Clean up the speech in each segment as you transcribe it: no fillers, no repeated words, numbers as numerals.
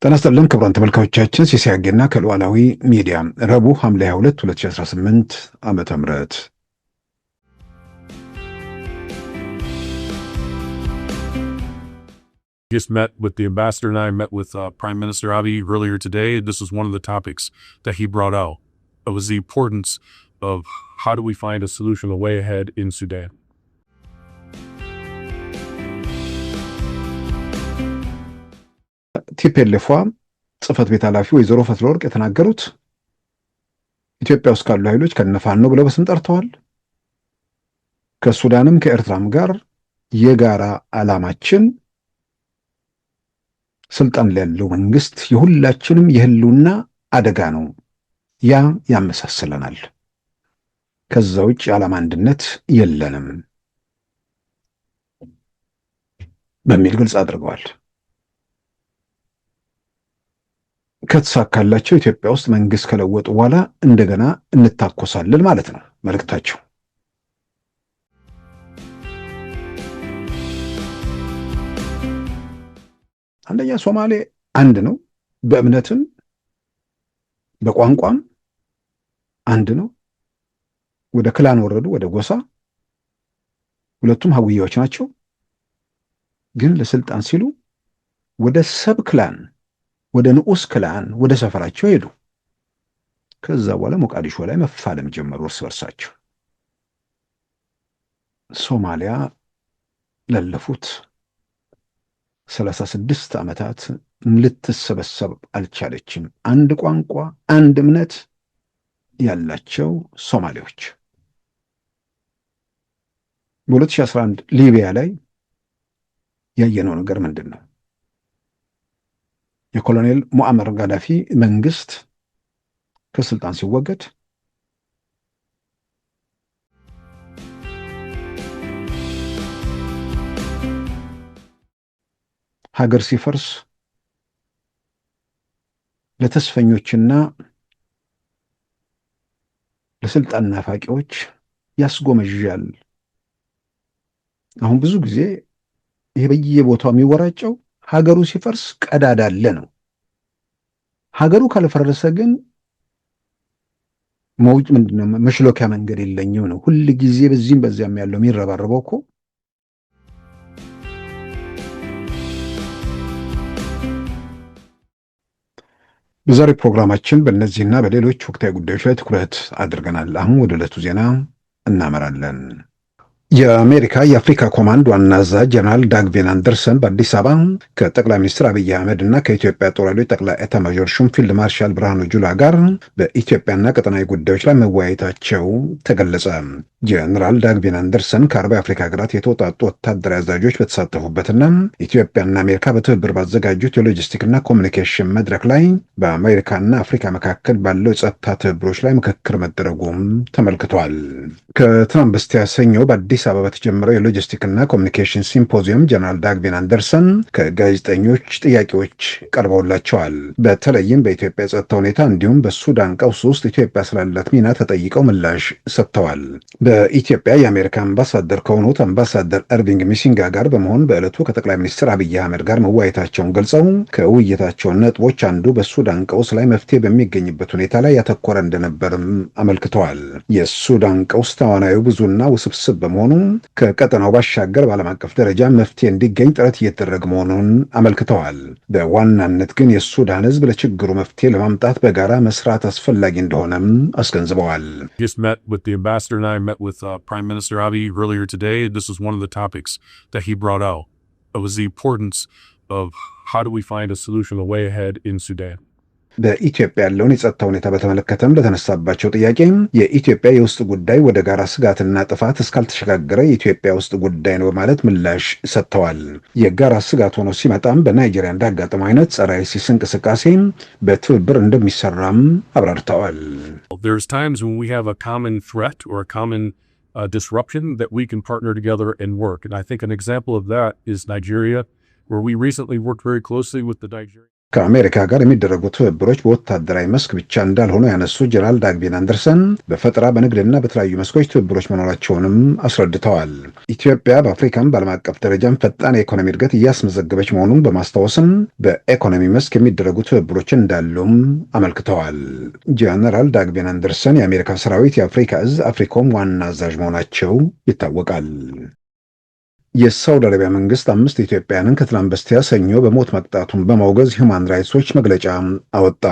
ጤና ይስጥልን ክቡራን ተመልካቾቻችን፣ ሲሳይ አጌና ከሉዓላዊ ሚዲያ ረቡዕ ሐምሌ 22 2018 ዓመተ ምህረት just met with the ambassador and I met with Prime Minister Abiy earlier today. This was one of the topics that he brought out. It was the importance of how do we find a solution, a way ahead in Sudan. ቲፒኤልኤፍ ጽህፈት ቤት ኃላፊ ወይዘሮ ፈትለወርቅ የተናገሩት ኢትዮጵያ ውስጥ ካሉ ኃይሎች ከነፋኖ ብለው በስም ጠርተዋል። ከሱዳንም ከኤርትራም ጋር የጋራ ዓላማችን ስልጣን ላይ ያለው መንግስት የሁላችንም የህልውና አደጋ ነው፣ ያ ያመሳስለናል፣ ከዛ ውጭ የዓላማ አንድነት የለንም በሚል ግልጽ አድርገዋል። ከተሳካላቸው ኢትዮጵያ ውስጥ መንግስት ከለወጡ በኋላ እንደገና እንታኮሳለን ማለት ነው መልእክታቸው። አንደኛ ሶማሌ አንድ ነው፣ በእምነትም በቋንቋም አንድ ነው። ወደ ክላን ወረዱ፣ ወደ ጎሳ ሁለቱም ሀዊያዎች ናቸው። ግን ለስልጣን ሲሉ ወደ ሰብ ክላን፣ ወደ ንዑስ ክላን፣ ወደ ሰፈራቸው ሄዱ። ከዛ በኋላ ሞቃዲሾ ላይ መፋለም ጀመሩ እርስ በርሳቸው። ሶማሊያ ላለፉት 36 ዓመታት ልትሰበሰብ አልቻለችም። አንድ ቋንቋ፣ አንድ እምነት ያላቸው ሶማሌዎች በ2011 ሊቢያ ላይ ያየነው ነገር ምንድን ነው? የኮሎኔል ሙአመር ጋዳፊ መንግስት ከስልጣን ሲወገድ ሀገር ሲፈርስ ለተስፈኞችና ለስልጣን ናፋቂዎች ያስጎመዣል። አሁን ብዙ ጊዜ ይሄ በየቦታው የሚወራጨው ሀገሩ ሲፈርስ ቀዳዳ አለ ነው። ሀገሩ ካልፈረሰ ግን መውጭ ምንድነው መሽሎኪያ መንገድ የለኝም ነው። ሁሉ ጊዜ በዚህም በዚያም ያለው የሚረባረበው እኮ በዛሬ ፕሮግራማችን በእነዚህና በሌሎች ወቅታዊ ጉዳዮች ላይ ትኩረት አድርገናል። አሁን ወደ ዕለቱ ዜና እናመራለን። የአሜሪካ የአፍሪካ ኮማንድ ዋና አዛዥ ጀነራል ዳግቪን አንደርሰን በአዲስ አበባ ከጠቅላይ ሚኒስትር አብይ አህመድ እና ከኢትዮጵያ ጦር ኃይሎች ጠቅላይ ኤታማዦር ሹም ፊልድ ማርሻል ብርሃኑ ጁላ ጋር በኢትዮጵያና ቀጠናዊ ጉዳዮች ላይ መወያየታቸው ተገለጸ። ጀነራል ዳግቪን አንደርሰን ከ40 የአፍሪካ ሀገራት የተውጣጡ ወታደራዊ አዛዦች በተሳተፉበትና ኢትዮጵያና አሜሪካ በትብብር ባዘጋጁት የሎጂስቲክና ኮሚኒኬሽን መድረክ ላይ በአሜሪካና አፍሪካ መካከል ባለው የጸጥታ ትብብሮች ላይ ምክክር መደረጉም ተመልክቷል። ከትናንት በስቲያ ሰኞ በአዲስ አበባ በተጀመረው የሎጂስቲክና ኮሚኒኬሽን ሲምፖዚየም ጀነራል ዳግቪን አንደርሰን ከጋዜጠኞች ጥያቄዎች ቀርበውላቸዋል። በተለይም በኢትዮጵያ የጸጥታ ሁኔታ እንዲሁም በሱዳን ቀውስ ውስጥ ኢትዮጵያ ስላላት ሚና ተጠይቀው ምላሽ ሰጥተዋል። በኢትዮጵያ የአሜሪካ አምባሳደር ከሆኑት አምባሳደር ኤርቪንግ ሚሲንጋ ጋር በመሆን በዕለቱ ከጠቅላይ ሚኒስትር አብይ አህመድ ጋር መወያየታቸውን ገልጸው ከውይይታቸው ነጥቦች አንዱ በሱዳን ቀውስ ላይ መፍትሄ በሚገኝበት ሁኔታ ላይ ያተኮረ እንደነበርም አመልክተዋል። የሱዳን ቀውስ ተዋናዩ ብዙና ውስብስብ በመሆኑ ከቀጠናው ባሻገር በዓለም አቀፍ ደረጃ መፍትሄ እንዲገኝ ጥረት እየተደረገ መሆኑን አመልክተዋል። በዋናነት ግን የሱዳን ሕዝብ ለችግሩ መፍትሄ ለማምጣት በጋራ መስራት አስፈላጊ እንደሆነም አስገንዝበዋል። Just met with the ambassador and I met with Prime Minister Abiy earlier today. This was one of the topics that he brought out. It was the importance of how do we find a solution, a way ahead in Sudan. በኢትዮጵያ ያለውን የጸጥታ ሁኔታ በተመለከተም ለተነሳባቸው ጥያቄ የኢትዮጵያ የውስጥ ጉዳይ ወደ ጋራ ስጋትና ጥፋት እስካልተሸጋገረ የኢትዮጵያ ውስጥ ጉዳይ ነው በማለት ምላሽ ሰጥተዋል። የጋራ ስጋት ሆኖ ሲመጣም በናይጄሪያ እንዳጋጠመው አይነት ጸረ አይሲስ እንቅስቃሴ በትብብር እንደሚሰራም አብራርተዋል። There's times when we have a common threat or a common disruption that we can partner together and work. And I think an example of that is Nigeria, where we recently worked very closely with the Nigerian. ከአሜሪካ ጋር የሚደረጉ ትብብሮች በወታደራዊ መስክ ብቻ እንዳልሆኑ ያነሱ ጀነራል ዳግቢን አንደርሰን በፈጠራ በንግድና በተለያዩ መስኮች ትብብሮች መኖራቸውንም አስረድተዋል። ኢትዮጵያ በአፍሪካም በዓለም አቀፍ ደረጃም ፈጣን የኢኮኖሚ እድገት እያስመዘገበች መሆኑን በማስታወስም በኢኮኖሚ መስክ የሚደረጉ ትብብሮች እንዳሉም አመልክተዋል። ጀነራል ዳግቢን አንደርሰን የአሜሪካ ሰራዊት የአፍሪካ እዝ አፍሪኮም ዋና አዛዥ መሆናቸው ይታወቃል። የሳውዲ አረቢያ መንግስት 5 ኢትዮጵያውያንን ከትላንት በስቲያ ሰኞ በሞት መቅጣቱን በማውገዝ ሂውማን ራይትስ ዎች መግለጫ አወጣ።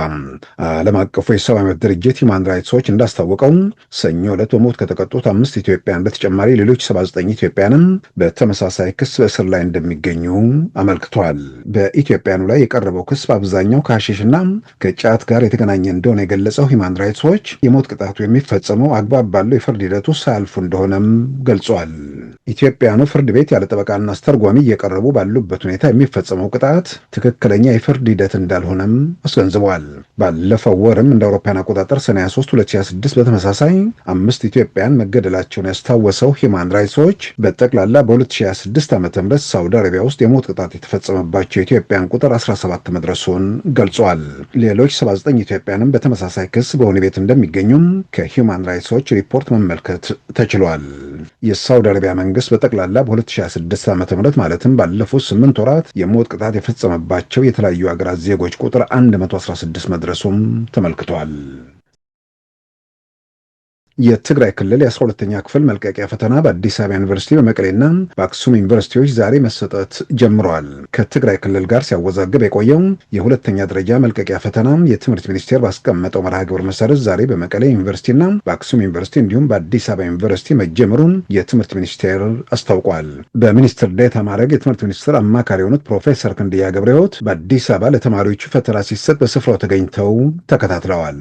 ዓለም አቀፉ የሰብአዊ መብት ድርጅት ሂውማን ራይትስ ዎች እንዳስታወቀው ሰኞ ዕለት በሞት ከተቀጡት 5 ኢትዮጵያውያን በተጨማሪ ሌሎች 79 ኢትዮጵያውያንም በተመሳሳይ ክስ በእስር ላይ እንደሚገኙ አመልክቷል። በኢትዮጵያውያኑ ላይ የቀረበው ክስ በአብዛኛው ከሐሺሽና ከጫት ጋር የተገናኘ እንደሆነ የገለጸው ሂውማን ራይትስ ዎች የሞት ቅጣቱ የሚፈጸመው አግባብ ባለው የፍርድ ሂደቱ ሳያልፉ እንደሆነም ገልጿል። ኢትዮጵያውያኑ ፍርድ ቤት ያለ ጠበቃና አስተርጓሚ እየቀረቡ ባሉበት ሁኔታ የሚፈጸመው ቅጣት ትክክለኛ የፍርድ ሂደት እንዳልሆነም አስገንዝበዋል። ባለፈው ወርም እንደ አውሮፓውያን አቆጣጠር ሰኔ 23 2026 በተመሳሳይ 5 ኢትዮጵያውያን መገደላቸውን ያስታወሰው ሂውማን ራይትስ ዎች በጠቅላላ በ2026 ዓ.ም ሳውዲ አረቢያ ውስጥ የሞት ቅጣት የተፈጸመባቸው ኢትዮጵያውያን ቁጥር 17 መድረሱን ገልጿል። ሌሎች 79 ኢትዮጵያውያንም በተመሳሳይ ክስ በወህኒ ቤት እንደሚገኙም ከሂውማን ራይትስ ዎች ሪፖርት መመልከት ተችሏል። የሳውዲ አረቢያ መንግስት በጠቅላላ በ2026 ዓ.ም ማለትም ባለፉት 8 ወራት የሞት ቅጣት የፈጸመባቸው የተለያዩ ሀገራት ዜጎች ቁጥር 116 መድረሱም ተመልክቷል። የትግራይ ክልል የ12ኛ ክፍል መልቀቂያ ፈተና በአዲስ አበባ ዩኒቨርሲቲ በመቀሌና በአክሱም ዩኒቨርሲቲዎች ዛሬ መሰጠት ጀምረዋል። ከትግራይ ክልል ጋር ሲያወዛግብ የቆየው የሁለተኛ ደረጃ መልቀቂያ ፈተና የትምህርት ሚኒስቴር ባስቀመጠው መርሃ ግብር መሰረት ዛሬ በመቀሌ ዩኒቨርሲቲና በአክሱም ዩኒቨርሲቲ እንዲሁም በአዲስ አበባ ዩኒቨርሲቲ መጀመሩን የትምህርት ሚኒስቴር አስታውቋል። በሚኒስትር ዴኤታ ማዕረግ የትምህርት ሚኒስትር አማካሪ የሆኑት ፕሮፌሰር ክንድያ ገብረሕይወት በአዲስ አበባ ለተማሪዎቹ ፈተና ሲሰጥ በስፍራው ተገኝተው ተከታትለዋል።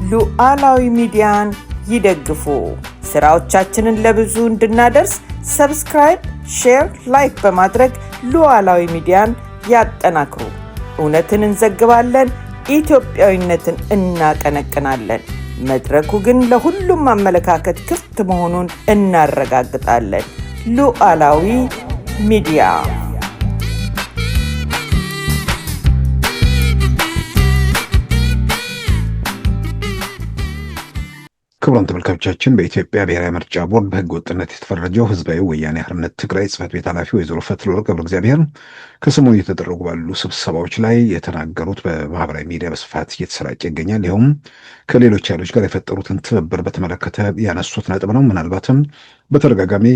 ሉዓላዊ ሚዲያን ይደግፉ። ስራዎቻችንን ለብዙ እንድናደርስ ሰብስክራይብ፣ ሼር፣ ላይክ በማድረግ ሉዓላዊ ሚዲያን ያጠናክሩ። እውነትን እንዘግባለን፣ ኢትዮጵያዊነትን እናቀነቅናለን። መድረኩ ግን ለሁሉም አመለካከት ክፍት መሆኑን እናረጋግጣለን። ሉዓላዊ ሚዲያ ክቡራን ተመልካቾቻችን በኢትዮጵያ ብሔራዊ ምርጫ ቦርድ በሕገ ወጥነት የተፈረጀው ህዝባዊ ወያኔ ሓርነት ትግራይ ጽሕፈት ቤት ኃላፊ ወይዘሮ ፈትለወርቅ ገብረ እግዚአብሔር ከሰሞኑ የተደረጉ ባሉ ስብሰባዎች ላይ የተናገሩት በማህበራዊ ሚዲያ በስፋት እየተሰራጨ ይገኛል። ይኸውም ከሌሎች ኃይሎች ጋር የፈጠሩትን ትብብር በተመለከተ ያነሱት ነጥብ ነው። ምናልባትም በተደጋጋሚ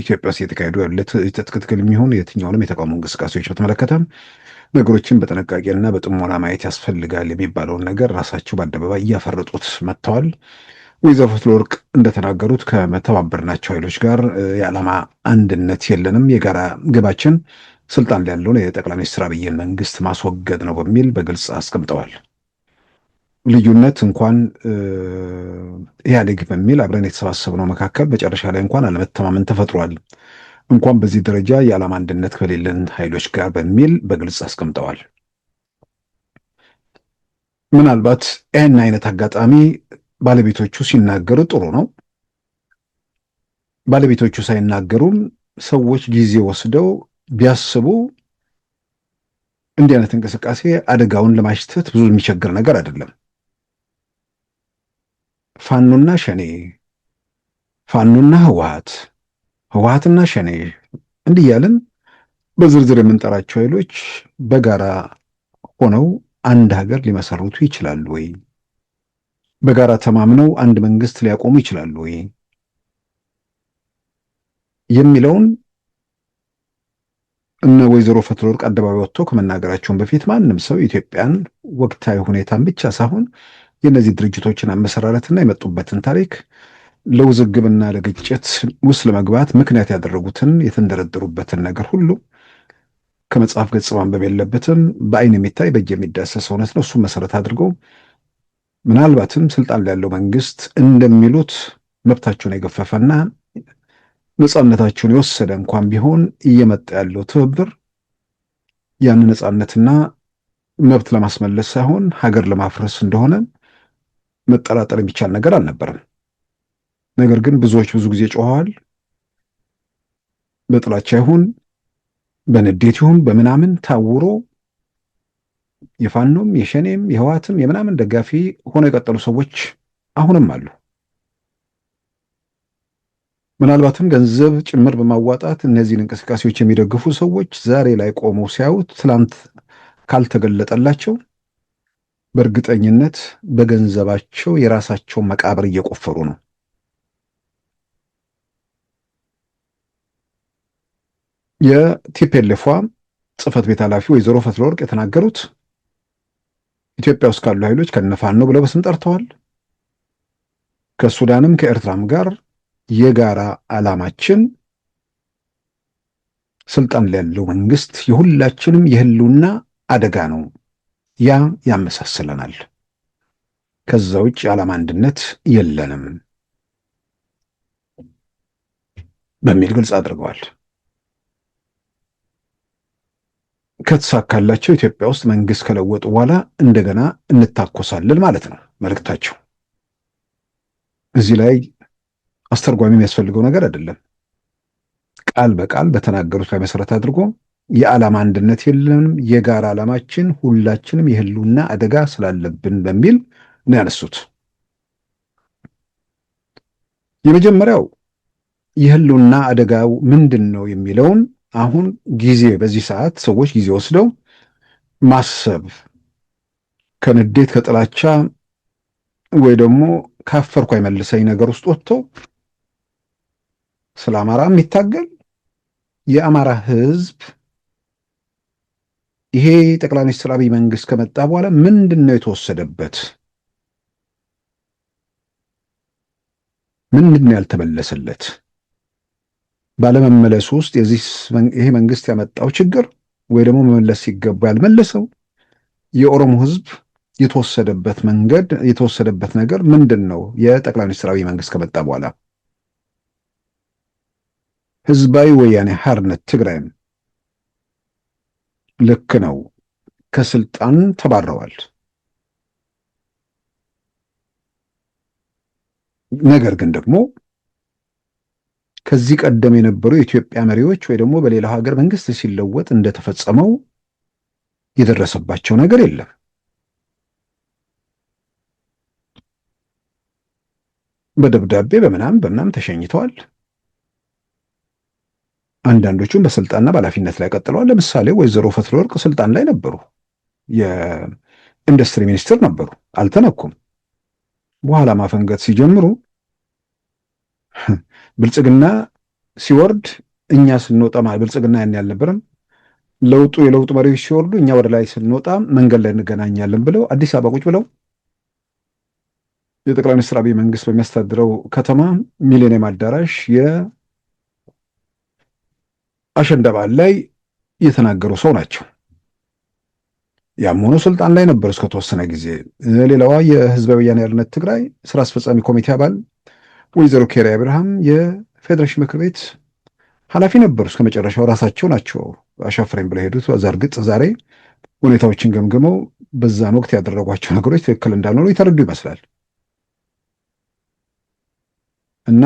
ኢትዮጵያ ውስጥ የተካሄዱ ያሉት የትጥቅ ትግል የሚሆን የትኛውንም የተቃውሞ እንቅስቃሴዎች በተመለከተ ነገሮችን በጥንቃቄና በጥሞና ማየት ያስፈልጋል የሚባለውን ነገር ራሳቸው በአደባባይ እያፈረጡት መጥተዋል። ወይዘሮ ፈትለወርቅ እንደተናገሩት ከመተባበርናቸው ኃይሎች ጋር የዓላማ አንድነት የለንም፣ የጋራ ግባችን ስልጣን ላይ ያለውን የጠቅላይ ሚኒስትር አብይን መንግስት ማስወገድ ነው በሚል በግልጽ አስቀምጠዋል። ልዩነት እንኳን ኢህአዴግ በሚል አብረን የተሰባሰብነው መካከል መጨረሻ ላይ እንኳን አለመተማመን ተፈጥሯል፣ እንኳን በዚህ ደረጃ የዓላማ አንድነት ከሌለን ኃይሎች ጋር በሚል በግልጽ አስቀምጠዋል። ምናልባት ይህን አይነት አጋጣሚ ባለቤቶቹ ሲናገሩ ጥሩ ነው። ባለቤቶቹ ሳይናገሩም ሰዎች ጊዜ ወስደው ቢያስቡ እንዲህ አይነት እንቅስቃሴ አደጋውን ለማሽተት ብዙ የሚቸግር ነገር አይደለም። ፋኖና ሸኔ፣ ፋኖና ህወሓት፣ ህወሓትና ሸኔ እንዲህ ያልን በዝርዝር የምንጠራቸው ኃይሎች በጋራ ሆነው አንድ ሀገር ሊመሰርቱ ይችላሉ ወይ? በጋራ ተማምነው አንድ መንግስት ሊያቆሙ ይችላሉ ወይ የሚለውን እነ ወይዘሮ ፈትለወርቅ አደባባይ ወጥቶ ከመናገራቸውን በፊት ማንም ሰው የኢትዮጵያን ወቅታዊ ሁኔታን ብቻ ሳይሆን የእነዚህ ድርጅቶችን አመሰራረትና የመጡበትን ታሪክ ለውዝግብና ለግጭት ውስጥ ለመግባት ምክንያት ያደረጉትን የተንደረደሩበትን ነገር ሁሉ ከመጽሐፍ ገጽ ማንበብ የለበትም። በአይን የሚታይ በእጅ የሚዳሰስ እውነት ነው። እሱም መሰረት አድርገው ምናልባትም ስልጣን ላይ ያለው መንግስት እንደሚሉት መብታቸውን የገፈፈና ነፃነታቸውን የወሰደ እንኳን ቢሆን እየመጣ ያለው ትብብር ያን ነጻነትና መብት ለማስመለስ ሳይሆን ሀገር ለማፍረስ እንደሆነ መጠራጠር የሚቻል ነገር አልነበረም። ነገር ግን ብዙዎች ብዙ ጊዜ ጮኸዋል። በጥላቻ ይሁን በንዴት ይሁን በምናምን ታውሮ የፋኖም የሸኔም የህዋትም የምናምን ደጋፊ ሆነው የቀጠሉ ሰዎች አሁንም አሉ። ምናልባትም ገንዘብ ጭምር በማዋጣት እነዚህን እንቅስቃሴዎች የሚደግፉ ሰዎች ዛሬ ላይ ቆመው ሲያዩት ትላንት ካልተገለጠላቸው በእርግጠኝነት በገንዘባቸው የራሳቸውን መቃብር እየቆፈሩ ነው። የቲፒኤልኤፍ ጽህፈት ቤት ኃላፊ ወይዘሮ ፈትለወርቅ የተናገሩት ኢትዮጵያ ውስጥ ካሉ ኃይሎች ከነፋኖ ብለው በስም ጠርተዋል። ከሱዳንም ከኤርትራም ጋር የጋራ ዓላማችን ስልጣን ላይ ያለው መንግስት የሁላችንም የህልውና አደጋ ነው፣ ያ ያመሳስለናል፣ ከዛ ውጭ የዓላማ አንድነት የለንም በሚል ግልጽ አድርገዋል። ከተሳካላቸው ኢትዮጵያ ውስጥ መንግስት ከለወጡ በኋላ እንደገና እንታኮሳለን ማለት ነው መልእክታቸው። እዚህ ላይ አስተርጓሚ የሚያስፈልገው ነገር አይደለም። ቃል በቃል በተናገሩት ላይ መሰረት አድርጎ የዓላማ አንድነት የለንም፣ የጋራ ዓላማችን ሁላችንም የህልውና አደጋ ስላለብን በሚል ነው ያነሱት። የመጀመሪያው የህልውና አደጋው ምንድን ነው የሚለውን አሁን ጊዜ በዚህ ሰዓት ሰዎች ጊዜ ወስደው ማሰብ ከንዴት ከጥላቻ ወይ ደግሞ ካፈርኩ አይመልሰኝ ነገር ውስጥ ወጥተው ስለ አማራ የሚታገል የአማራ ህዝብ ይሄ ጠቅላይ ሚኒስትር አብይ መንግስት ከመጣ በኋላ ምንድን ነው የተወሰደበት? ምንድን ነው ያልተመለሰለት? ባለመመለሱ ውስጥ ይሄ መንግስት ያመጣው ችግር ወይ ደግሞ መመለስ ሲገባ ያልመለሰው የኦሮሞ ህዝብ የተወሰደበት ነገር ምንድን ነው? የጠቅላይ ሚኒስትር አብይ መንግስት ከመጣ በኋላ ህዝባዊ ወያኔ ሓርነት ትግራይም ልክ ነው፣ ከስልጣን ተባረዋል። ነገር ግን ደግሞ ከዚህ ቀደም የነበሩ የኢትዮጵያ መሪዎች ወይ ደግሞ በሌላ ሀገር መንግስት ሲለወጥ እንደተፈጸመው የደረሰባቸው ነገር የለም። በደብዳቤ በምናም ተሸኝተዋል። አንዳንዶቹም በስልጣንና በኃላፊነት ላይ ቀጥለዋል። ለምሳሌ ወይዘሮ ፈትለወርቅ ስልጣን ላይ ነበሩ፣ የኢንዱስትሪ ሚኒስትር ነበሩ፣ አልተነኩም። በኋላ ማፈንገጥ ሲጀምሩ ብልጽግና ሲወርድ እኛ ስንወጣ ብልጽግና ያን ያልነበረም የለውጡ መሪዎች ሲወርዱ እኛ ወደ ላይ ስንወጣ መንገድ ላይ እንገናኛለን ብለው አዲስ አበባ ቁጭ ብለው የጠቅላይ ሚኒስትር አብይ መንግስት በሚያስተዳድረው ከተማ ሚሊኒየም አዳራሽ የአሸንዳ በዓል ላይ የተናገሩ ሰው ናቸው። ያም ሆኖ ስልጣን ላይ ነበሩ እስከተወሰነ ጊዜ። ሌላዋ የህዝባዊ ወያኔ ሓርነት ትግራይ ስራ አስፈጻሚ ኮሚቴ አባል ወይዘሮ ኬሪያ አብርሃም የፌዴሬሽን ምክር ቤት ኃላፊ ነበሩ እስከ መጨረሻው። ራሳቸው ናቸው አሻፍረኝ ብለው ሄዱት። እርግጥ ዛሬ ሁኔታዎችን ገምግመው በዛን ወቅት ያደረጓቸው ነገሮች ትክክል እንዳልሆኑ የተረዱ ይመስላል እና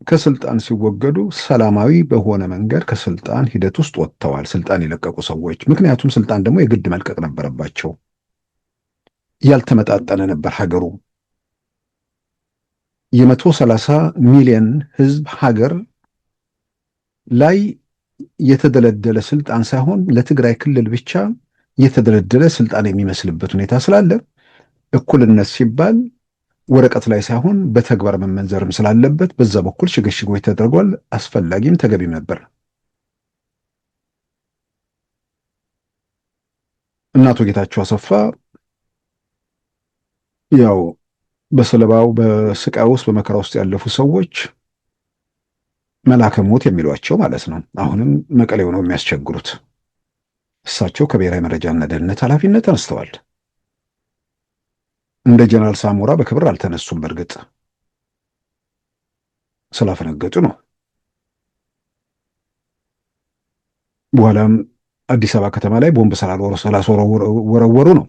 ከስልጣን ሲወገዱ ሰላማዊ በሆነ መንገድ ከስልጣን ሂደት ውስጥ ወጥተዋል ስልጣን የለቀቁ ሰዎች። ምክንያቱም ስልጣን ደግሞ የግድ መልቀቅ ነበረባቸው። ያልተመጣጠነ ነበር ሀገሩ። የ130 ሚሊዮን ህዝብ ሀገር ላይ የተደለደለ ስልጣን ሳይሆን ለትግራይ ክልል ብቻ የተደለደለ ስልጣን የሚመስልበት ሁኔታ ስላለ እኩልነት ሲባል ወረቀት ላይ ሳይሆን በተግባር መመንዘርም ስላለበት በዛ በኩል ሽግሽጎች ተደርጓል። አስፈላጊም ተገቢም ነበር። እናቶ ጌታቸው አሰፋ ያው በሰለባው በስቃይ ውስጥ በመከራ ውስጥ ያለፉ ሰዎች መላከ ሞት የሚሏቸው ማለት ነው። አሁንም መቀሌ ሆነው የሚያስቸግሩት እሳቸው ከብሔራዊ መረጃና ደህንነት ኃላፊነት ተነስተዋል። እንደ ጀነራል ሳሞራ በክብር አልተነሱም። በእርግጥ ስላፈነገጡ ነው። በኋላም አዲስ አበባ ከተማ ላይ ቦምብ ስላስወረወሩ ነው።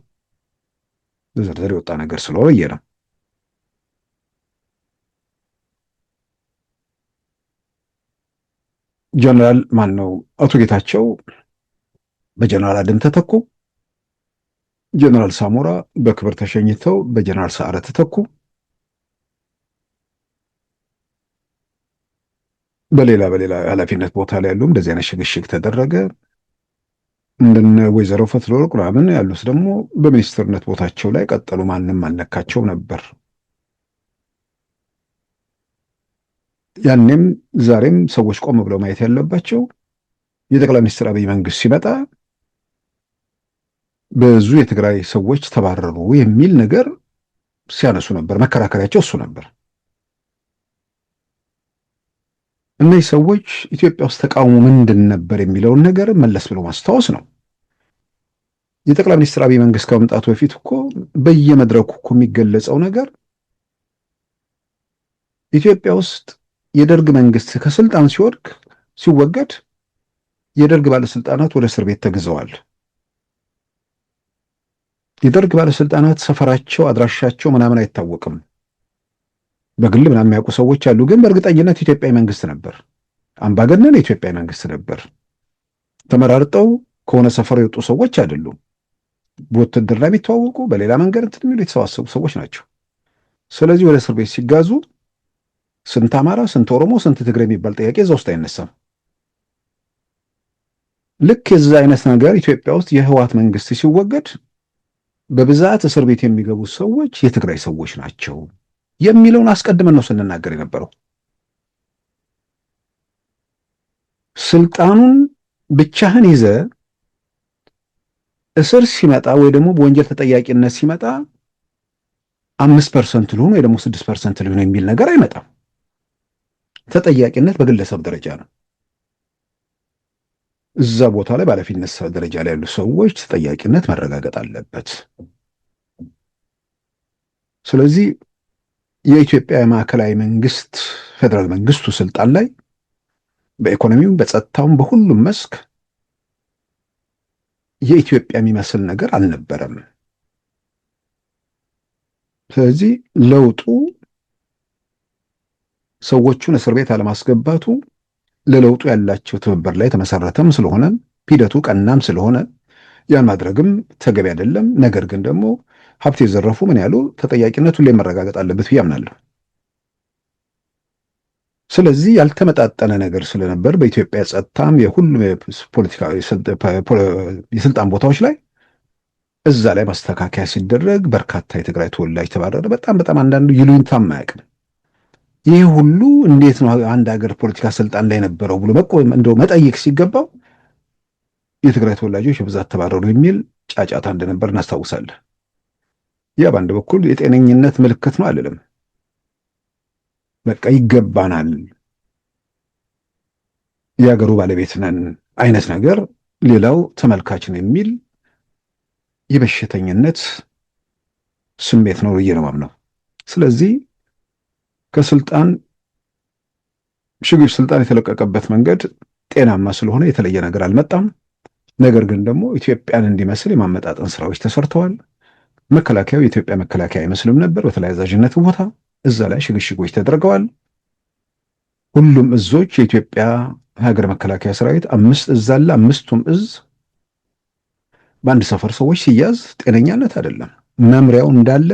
ዝርዝር የወጣ ነገር ስለሆነ ነው። ጀነራል ማን ነው አቶ ጌታቸው በጀነራል አደም ተተኩ። ጀነራል ሳሞራ በክብር ተሸኝተው በጀነራል ሰዓረ ተተኩ። በሌላ ኃላፊነት ቦታ ላይ ያሉ እንደዚህ አይነት ሽግሽግ ተደረገ። እንደነ ወይዘሮ ፈትለወርቅ ምናምን ያሉት ደግሞ በሚኒስትርነት ቦታቸው ላይ ቀጠሉ። ማንም አልነካቸው ነበር። ያኔም ዛሬም ሰዎች ቆም ብለው ማየት ያለባቸው የጠቅላይ ሚኒስትር አብይ መንግስት ሲመጣ ብዙ የትግራይ ሰዎች ተባረሩ የሚል ነገር ሲያነሱ ነበር። መከራከሪያቸው እሱ ነበር። እነዚህ ሰዎች ኢትዮጵያ ውስጥ ተቃውሞ ምንድን ነበር የሚለውን ነገር መለስ ብሎ ማስታወስ ነው። የጠቅላይ ሚኒስትር አብይ መንግስት ከመምጣቱ በፊት እኮ በየመድረኩ እኮ የሚገለጸው ነገር ኢትዮጵያ ውስጥ የደርግ መንግስት ከስልጣን ሲወገድ የደርግ ባለስልጣናት ወደ እስር ቤት ተግዘዋል። የደርግ ባለስልጣናት ሰፈራቸው፣ አድራሻቸው ምናምን አይታወቅም። በግል ምናምን የሚያውቁ ሰዎች አሉ። ግን በእርግጠኝነት ኢትዮጵያዊ መንግስት ነበር። አምባገነን የኢትዮጵያዊ መንግስት ነበር። ተመራርጠው ከሆነ ሰፈር የወጡ ሰዎች አይደሉም። በውትድርና የሚተዋወቁ በሌላ መንገድ እንትን የሚሉ የተሰባሰቡ ሰዎች ናቸው። ስለዚህ ወደ እስር ቤት ሲጋዙ ስንት አማራ፣ ስንት ኦሮሞ፣ ስንት ትግሬ የሚባል ጥያቄ እዛ ውስጥ አይነሳም። ልክ የዛ አይነት ነገር ኢትዮጵያ ውስጥ የህወሓት መንግስት ሲወገድ በብዛት እስር ቤት የሚገቡ ሰዎች የትግራይ ሰዎች ናቸው የሚለውን አስቀድመን ነው ስንናገር የነበረው። ስልጣኑን ብቻህን ይዘ እስር ሲመጣ ወይ ደግሞ በወንጀል ተጠያቂነት ሲመጣ 5% ልሁን ወይ ደግሞ 6% ልሁን የሚል ነገር አይመጣም። ተጠያቂነት በግለሰብ ደረጃ ነው። እዛ ቦታ ላይ በኃላፊነት ደረጃ ላይ ያሉ ሰዎች ተጠያቂነት መረጋገጥ አለበት። ስለዚህ የኢትዮጵያ ማዕከላዊ መንግስት ፌደራል መንግስቱ ስልጣን ላይ በኢኮኖሚውም በጸጥታውም በሁሉም መስክ የኢትዮጵያ የሚመስል ነገር አልነበረም። ስለዚህ ለውጡ ሰዎቹን እስር ቤት አለማስገባቱ ለለውጡ ያላቸው ትብብር ላይ ተመሰረተም ስለሆነ ሂደቱ ቀናም ስለሆነ ያን ማድረግም ተገቢ አይደለም። ነገር ግን ደግሞ ሀብት የዘረፉ ምን ያሉ ተጠያቂነቱ ላይ መረጋገጥ አለበት ብዬ አምናለሁ። ስለዚህ ያልተመጣጠነ ነገር ስለነበር በኢትዮጵያ ጸጥታም የሁሉም የፖለቲካ የስልጣን ቦታዎች ላይ እዛ ላይ ማስተካከያ ሲደረግ በርካታ የትግራይ ተወላጅ ተባረረ። በጣም አንዳንዱ ይሉኝታም አያውቅም። ይህ ሁሉ እንዴት ነው አንድ ሀገር ፖለቲካ ስልጣን ላይ ነበረው ብሎ እንደው መጠየቅ ሲገባው የትግራይ ተወላጆች በብዛት ተባረሩ የሚል ጫጫታ እንደነበር እናስታውሳለን። ያ በአንድ በኩል የጤነኝነት ምልክት ነው አልልም። በቃ ይገባናል፣ የሀገሩ ባለቤት ነን አይነት ነገር፣ ሌላው ተመልካችን የሚል የበሽተኝነት ስሜት ነው ብዬ ነው የማምነው። ስለዚህ ከስልጣን ስልጣን የተለቀቀበት መንገድ ጤናማ ስለሆነ የተለየ ነገር አልመጣም። ነገር ግን ደግሞ ኢትዮጵያን እንዲመስል የማመጣጠን ስራዎች ተሰርተዋል። መከላከያው የኢትዮጵያ መከላከያ አይመስልም ነበር። በተለይ አዛዥነት ቦታ እዛ ላይ ሽግሽጎች ተደርገዋል። ሁሉም እዞች የኢትዮጵያ ሀገር መከላከያ ሰራዊት 5 እዝ አለ። 5ቱም እዝ በአንድ ሰፈር ሰዎች ሲያዝ ጤነኛነት አይደለም። መምሪያው እንዳለ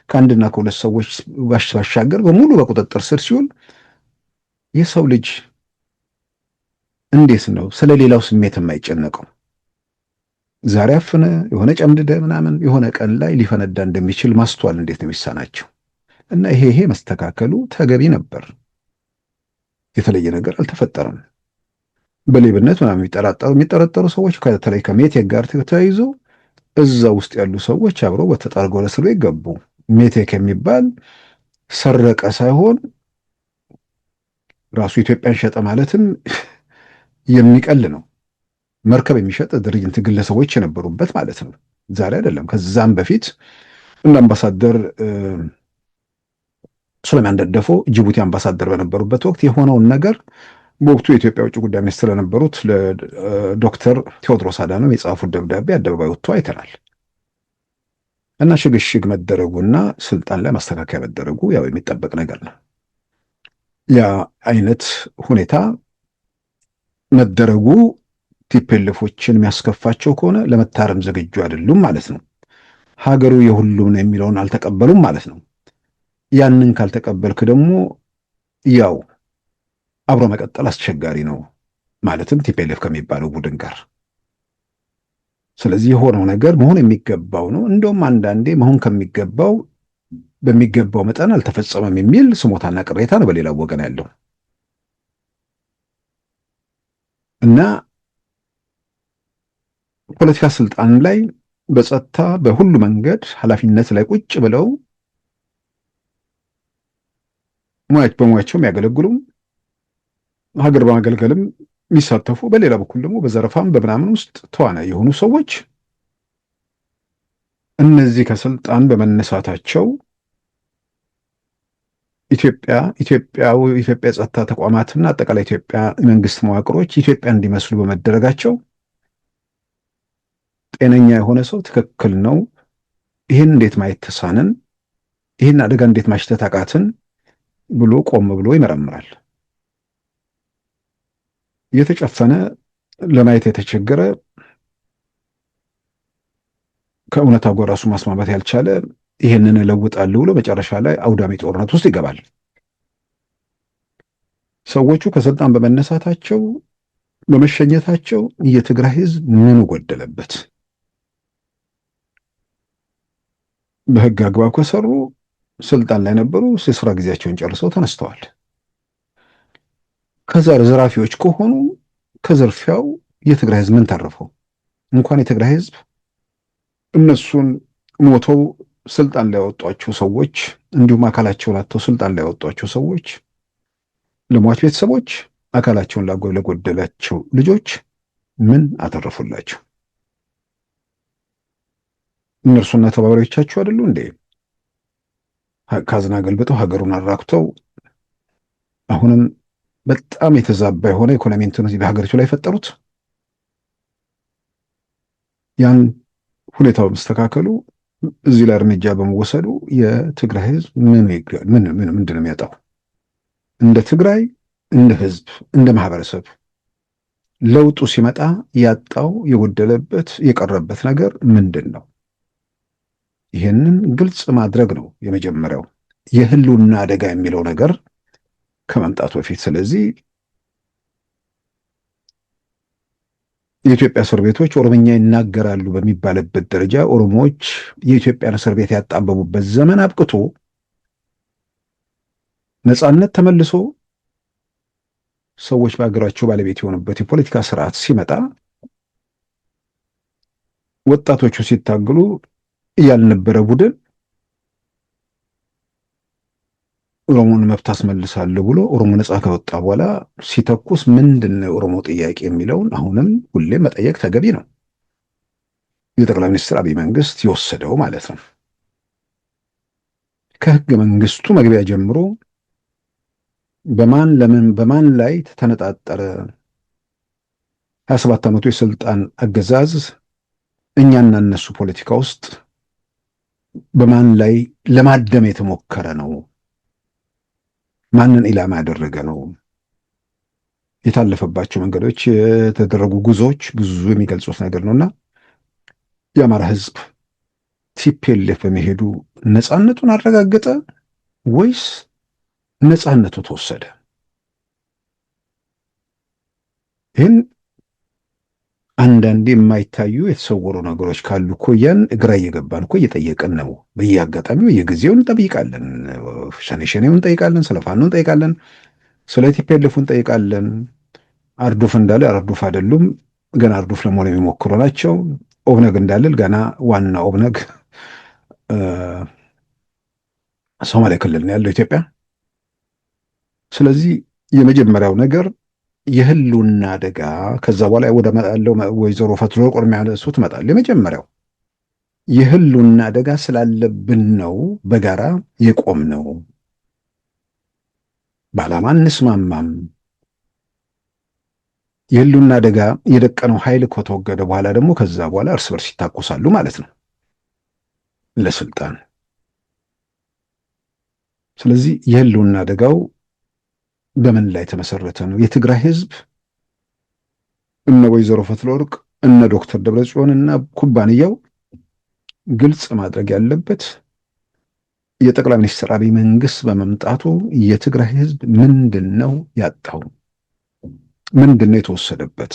ከአንድና ከሁለት ሰዎች ባሻገር በሙሉ በቁጥጥር ስር ሲውል የሰው ልጅ እንዴት ነው ስለሌላው ስሜት የማይጨነቀው? ዛሬ አፍነ የሆነ ጨምድደ ምናምን የሆነ ቀን ላይ ሊፈነዳ እንደሚችል ማስተዋል እንዴት ነው የሚሳናቸው? እና ይሄ መስተካከሉ ተገቢ ነበር። የተለየ ነገር አልተፈጠረም። በሌብነት ምናምን የሚጠረጠሩ ሰዎች ከተለይ ከሜቴክ ጋር ተያይዞ እዛ ውስጥ ያሉ ሰዎች አብረው በተጣርገው ለስሩ ይገቡ። ሜቴክ የሚባል ሰረቀ ሳይሆን ራሱ ኢትዮጵያን ሸጠ ማለትም የሚቀል ነው። መርከብ የሚሸጥ ድርጅት ግለሰቦች የነበሩበት ማለት ነው። ዛሬ አይደለም፣ ከዛም በፊት እንደ አምባሳደር ሱሌማን ደደፎ ጅቡቲ አምባሳደር በነበሩበት ወቅት የሆነውን ነገር በወቅቱ የኢትዮጵያ ውጭ ጉዳይ ሚኒስትር ለነበሩት ለዶክተር ቴዎድሮስ አዳኖም የጻፉት ደብዳቤ አደባባይ ወጥቶ አይተናል። እና ሽግሽግ መደረጉና ስልጣን ላይ ማስተካከያ መደረጉ ያው የሚጠበቅ ነገር ነው። ያ አይነት ሁኔታ መደረጉ ቲፒኤልኤፎችን የሚያስከፋቸው ከሆነ ለመታረም ዝግጁ አይደሉም ማለት ነው። ሀገሩ የሁሉም ነው የሚለውን አልተቀበሉም ማለት ነው። ያንን ካልተቀበልክ ደግሞ ያው አብሮ መቀጠል አስቸጋሪ ነው ማለትም ቲፒኤልኤፍ ከሚባለው ቡድን ጋር። ስለዚህ የሆነው ነገር መሆን የሚገባው ነው። እንደውም አንዳንዴ መሆን ከሚገባው በሚገባው መጠን አልተፈጸመም የሚል ስሞታና ቅሬታ ነው በሌላው ወገን ያለው እና ፖለቲካ ስልጣን ላይ በጸጥታ በሁሉ መንገድ ኃላፊነት ላይ ቁጭ ብለው በሙያቸው የሚያገለግሉም ሀገር በማገልገልም የሚሳተፉ፣ በሌላ በኩል ደግሞ በዘረፋም በምናምን ውስጥ ተዋናይ የሆኑ ሰዎች እነዚህ ከስልጣን በመነሳታቸው ኢትዮጵያ ጸጥታ ተቋማትና አጠቃላይ ኢትዮጵያ መንግስት መዋቅሮች ኢትዮጵያ እንዲመስሉ በመደረጋቸው ጤነኛ የሆነ ሰው ትክክል ነው፣ ይህን እንዴት ማየት ተሳንን፣ ይህን አደጋ እንዴት ማሽተት አቃትን ብሎ ቆም ብሎ ይመረምራል። የተጨፈነ ለማየት የተቸገረ ከእውነታው ጋር ራሱ ማስማማት ያልቻለ ይህንን እለውጣለሁ ብሎ መጨረሻ ላይ አውዳሚ ጦርነት ውስጥ ይገባል። ሰዎቹ ከስልጣን በመነሳታቸው በመሸኘታቸው የትግራይ ህዝብ ምኑ ጎደለበት? በህግ አግባብ ከሰሩ ስልጣን ላይ ነበሩ፣ የስራ ጊዜያቸውን ጨርሰው ተነስተዋል። ከዛ ዘራፊዎች ከሆኑ ከዘርፊያው የትግራይ ህዝብ ምን ተረፈው? እንኳን የትግራይ ህዝብ እነሱን ሞተው ስልጣን ላይ ያወጧቸው ሰዎች እንዲሁም አካላቸውን አጥተው ስልጣን ላይ ያወጧቸው ሰዎች፣ ለሟች ቤተሰቦች፣ አካላቸውን ለጎደላቸው ልጆች ምን አተረፉላቸው? እነርሱና ተባባሪዎቻቸው አይደሉ እንዴ ካዝና ገልብጠው ሀገሩን አራክተው አሁንም በጣም የተዛባ የሆነ ኢኮኖሚ እንትን በሀገሪቱ ላይ ፈጠሩት? ያን ሁኔታው መስተካከሉ እዚህ ላይ እርምጃ በመወሰዱ የትግራይ ህዝብ ምንድን ነው የሚያጣው? እንደ ትግራይ እንደ ህዝብ እንደ ማህበረሰብ ለውጡ ሲመጣ ያጣው የጎደለበት የቀረበት ነገር ምንድን ነው? ይህንን ግልጽ ማድረግ ነው የመጀመሪያው የህልውና አደጋ የሚለው ነገር ከመምጣቱ በፊት። ስለዚህ የኢትዮጵያ እስር ቤቶች ኦሮምኛ ይናገራሉ በሚባልበት ደረጃ ኦሮሞዎች የኢትዮጵያን እስር ቤት ያጣበቡበት ዘመን አብቅቶ ነፃነት ተመልሶ ሰዎች በሀገራቸው ባለቤት የሆኑበት የፖለቲካ ስርዓት ሲመጣ ወጣቶቹ ሲታገሉ ያልነበረ ቡድን ኦሮሞን መብት አስመልሳለሁ ብሎ ኦሮሞ ነፃ ከወጣ በኋላ ሲተኩስ ምንድን ነው የኦሮሞ ጥያቄ የሚለውን አሁንም ሁሌም መጠየቅ ተገቢ ነው። የጠቅላይ ሚኒስትር አብይ መንግስት የወሰደው ማለት ነው። ከህገ መንግስቱ መግቢያ ጀምሮ በማን ላይ ተነጣጠረ 27 ዓመቱ የስልጣን አገዛዝ እኛና እነሱ ፖለቲካ ውስጥ በማን ላይ ለማደም የተሞከረ ነው? ማንን ኢላማ ያደረገ ነው? የታለፈባቸው መንገዶች፣ የተደረጉ ጉዞዎች ብዙ የሚገልጹት ነገር ነውና የአማራ ህዝብ ቲፒኤልኤፍ በመሄዱ ነፃነቱን አረጋገጠ ወይስ ነፃነቱ ተወሰደ? ይህን አንዳንዴ የማይታዩ የተሰወሩ ነገሮች ካሉ እኮ ያን እግራ እየገባን እኮ እየጠየቅን ነው። በየአጋጣሚው የጊዜውን እንጠይቃለን። ሸኔውን እንጠይቃለን፣ ስለ ፋኖ እንጠይቃለን፣ ስለ ቲፒኤልኤፍ እንጠይቃለን። አርዱፍ እንዳለ አርዱፍ አይደሉም፣ ገና አርዱፍ ለመሆን የሚሞክሩ ናቸው። ኦብነግ እንዳልል ገና ዋና ኦብነግ ሶማሌ ክልል ነው ያለው ኢትዮጵያ። ስለዚህ የመጀመሪያው ነገር የህልውና አደጋ። ከዛ በኋላ ወደ መጣለው ወይዘሮ ፈትሎ ቆርሚያ ያነሱ ትመጣል። የመጀመሪያው የህልውና አደጋ ስላለብን ነው በጋራ የቆም ነው። በዓላማ እንስማማም፣ የህልውና አደጋ የደቀነው ኃይል ከተወገደ በኋላ ደግሞ ከዛ በኋላ እርስ በርስ ይታኮሳሉ ማለት ነው ለስልጣን። ስለዚህ የህልውና አደጋው በምን ላይ ተመሰረተ ነው? የትግራይ ህዝብ እነ ወይዘሮ ፈትለወርቅ እነ ዶክተር ደብረጽዮን እና ኩባንያው ግልጽ ማድረግ ያለበት የጠቅላይ ሚኒስትር አብይ መንግስት በመምጣቱ የትግራይ ህዝብ ምንድን ነው ያጣው? ምንድን ነው የተወሰደበት?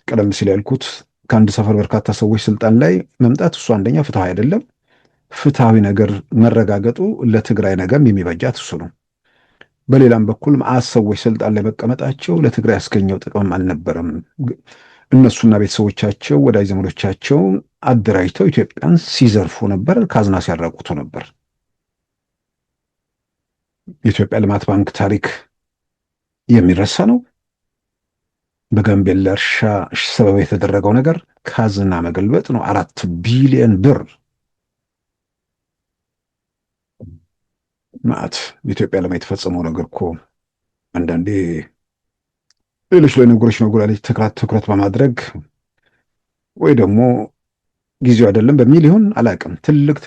ቀደም ሲል ያልኩት ከአንድ ሰፈር በርካታ ሰዎች ስልጣን ላይ መምጣት እሱ አንደኛ ፍትሃዊ አይደለም። ፍትሃዊ ነገር መረጋገጡ ለትግራይ ነገም የሚበጃት እሱ ነው። በሌላም በኩል መዓት ሰዎች ስልጣን ላይ መቀመጣቸው ለትግራይ ያስገኘው ጥቅምም አልነበረም። እነሱና ቤተሰቦቻቸው ወዳጅ ዘመዶቻቸው አደራጅተው ኢትዮጵያን ሲዘርፉ ነበር፣ ካዝና ሲያራቁቱ ነበር። የኢትዮጵያ ልማት ባንክ ታሪክ የሚረሳ ነው? በጋምቤላ እርሻ ሰበብ የተደረገው ነገር ካዝና መገልበጥ ነው። 4 ቢሊዮን ብር ማለት በኢትዮጵያ ላይ የተፈጸመው ነገር እኮ አንዳንዴ ሌሎች ላይ ነገሮች መጎላለች ትኩረት በማድረግ ወይ ደግሞ ጊዜው አይደለም በሚል ይሁን አላውቅም። ትልቅ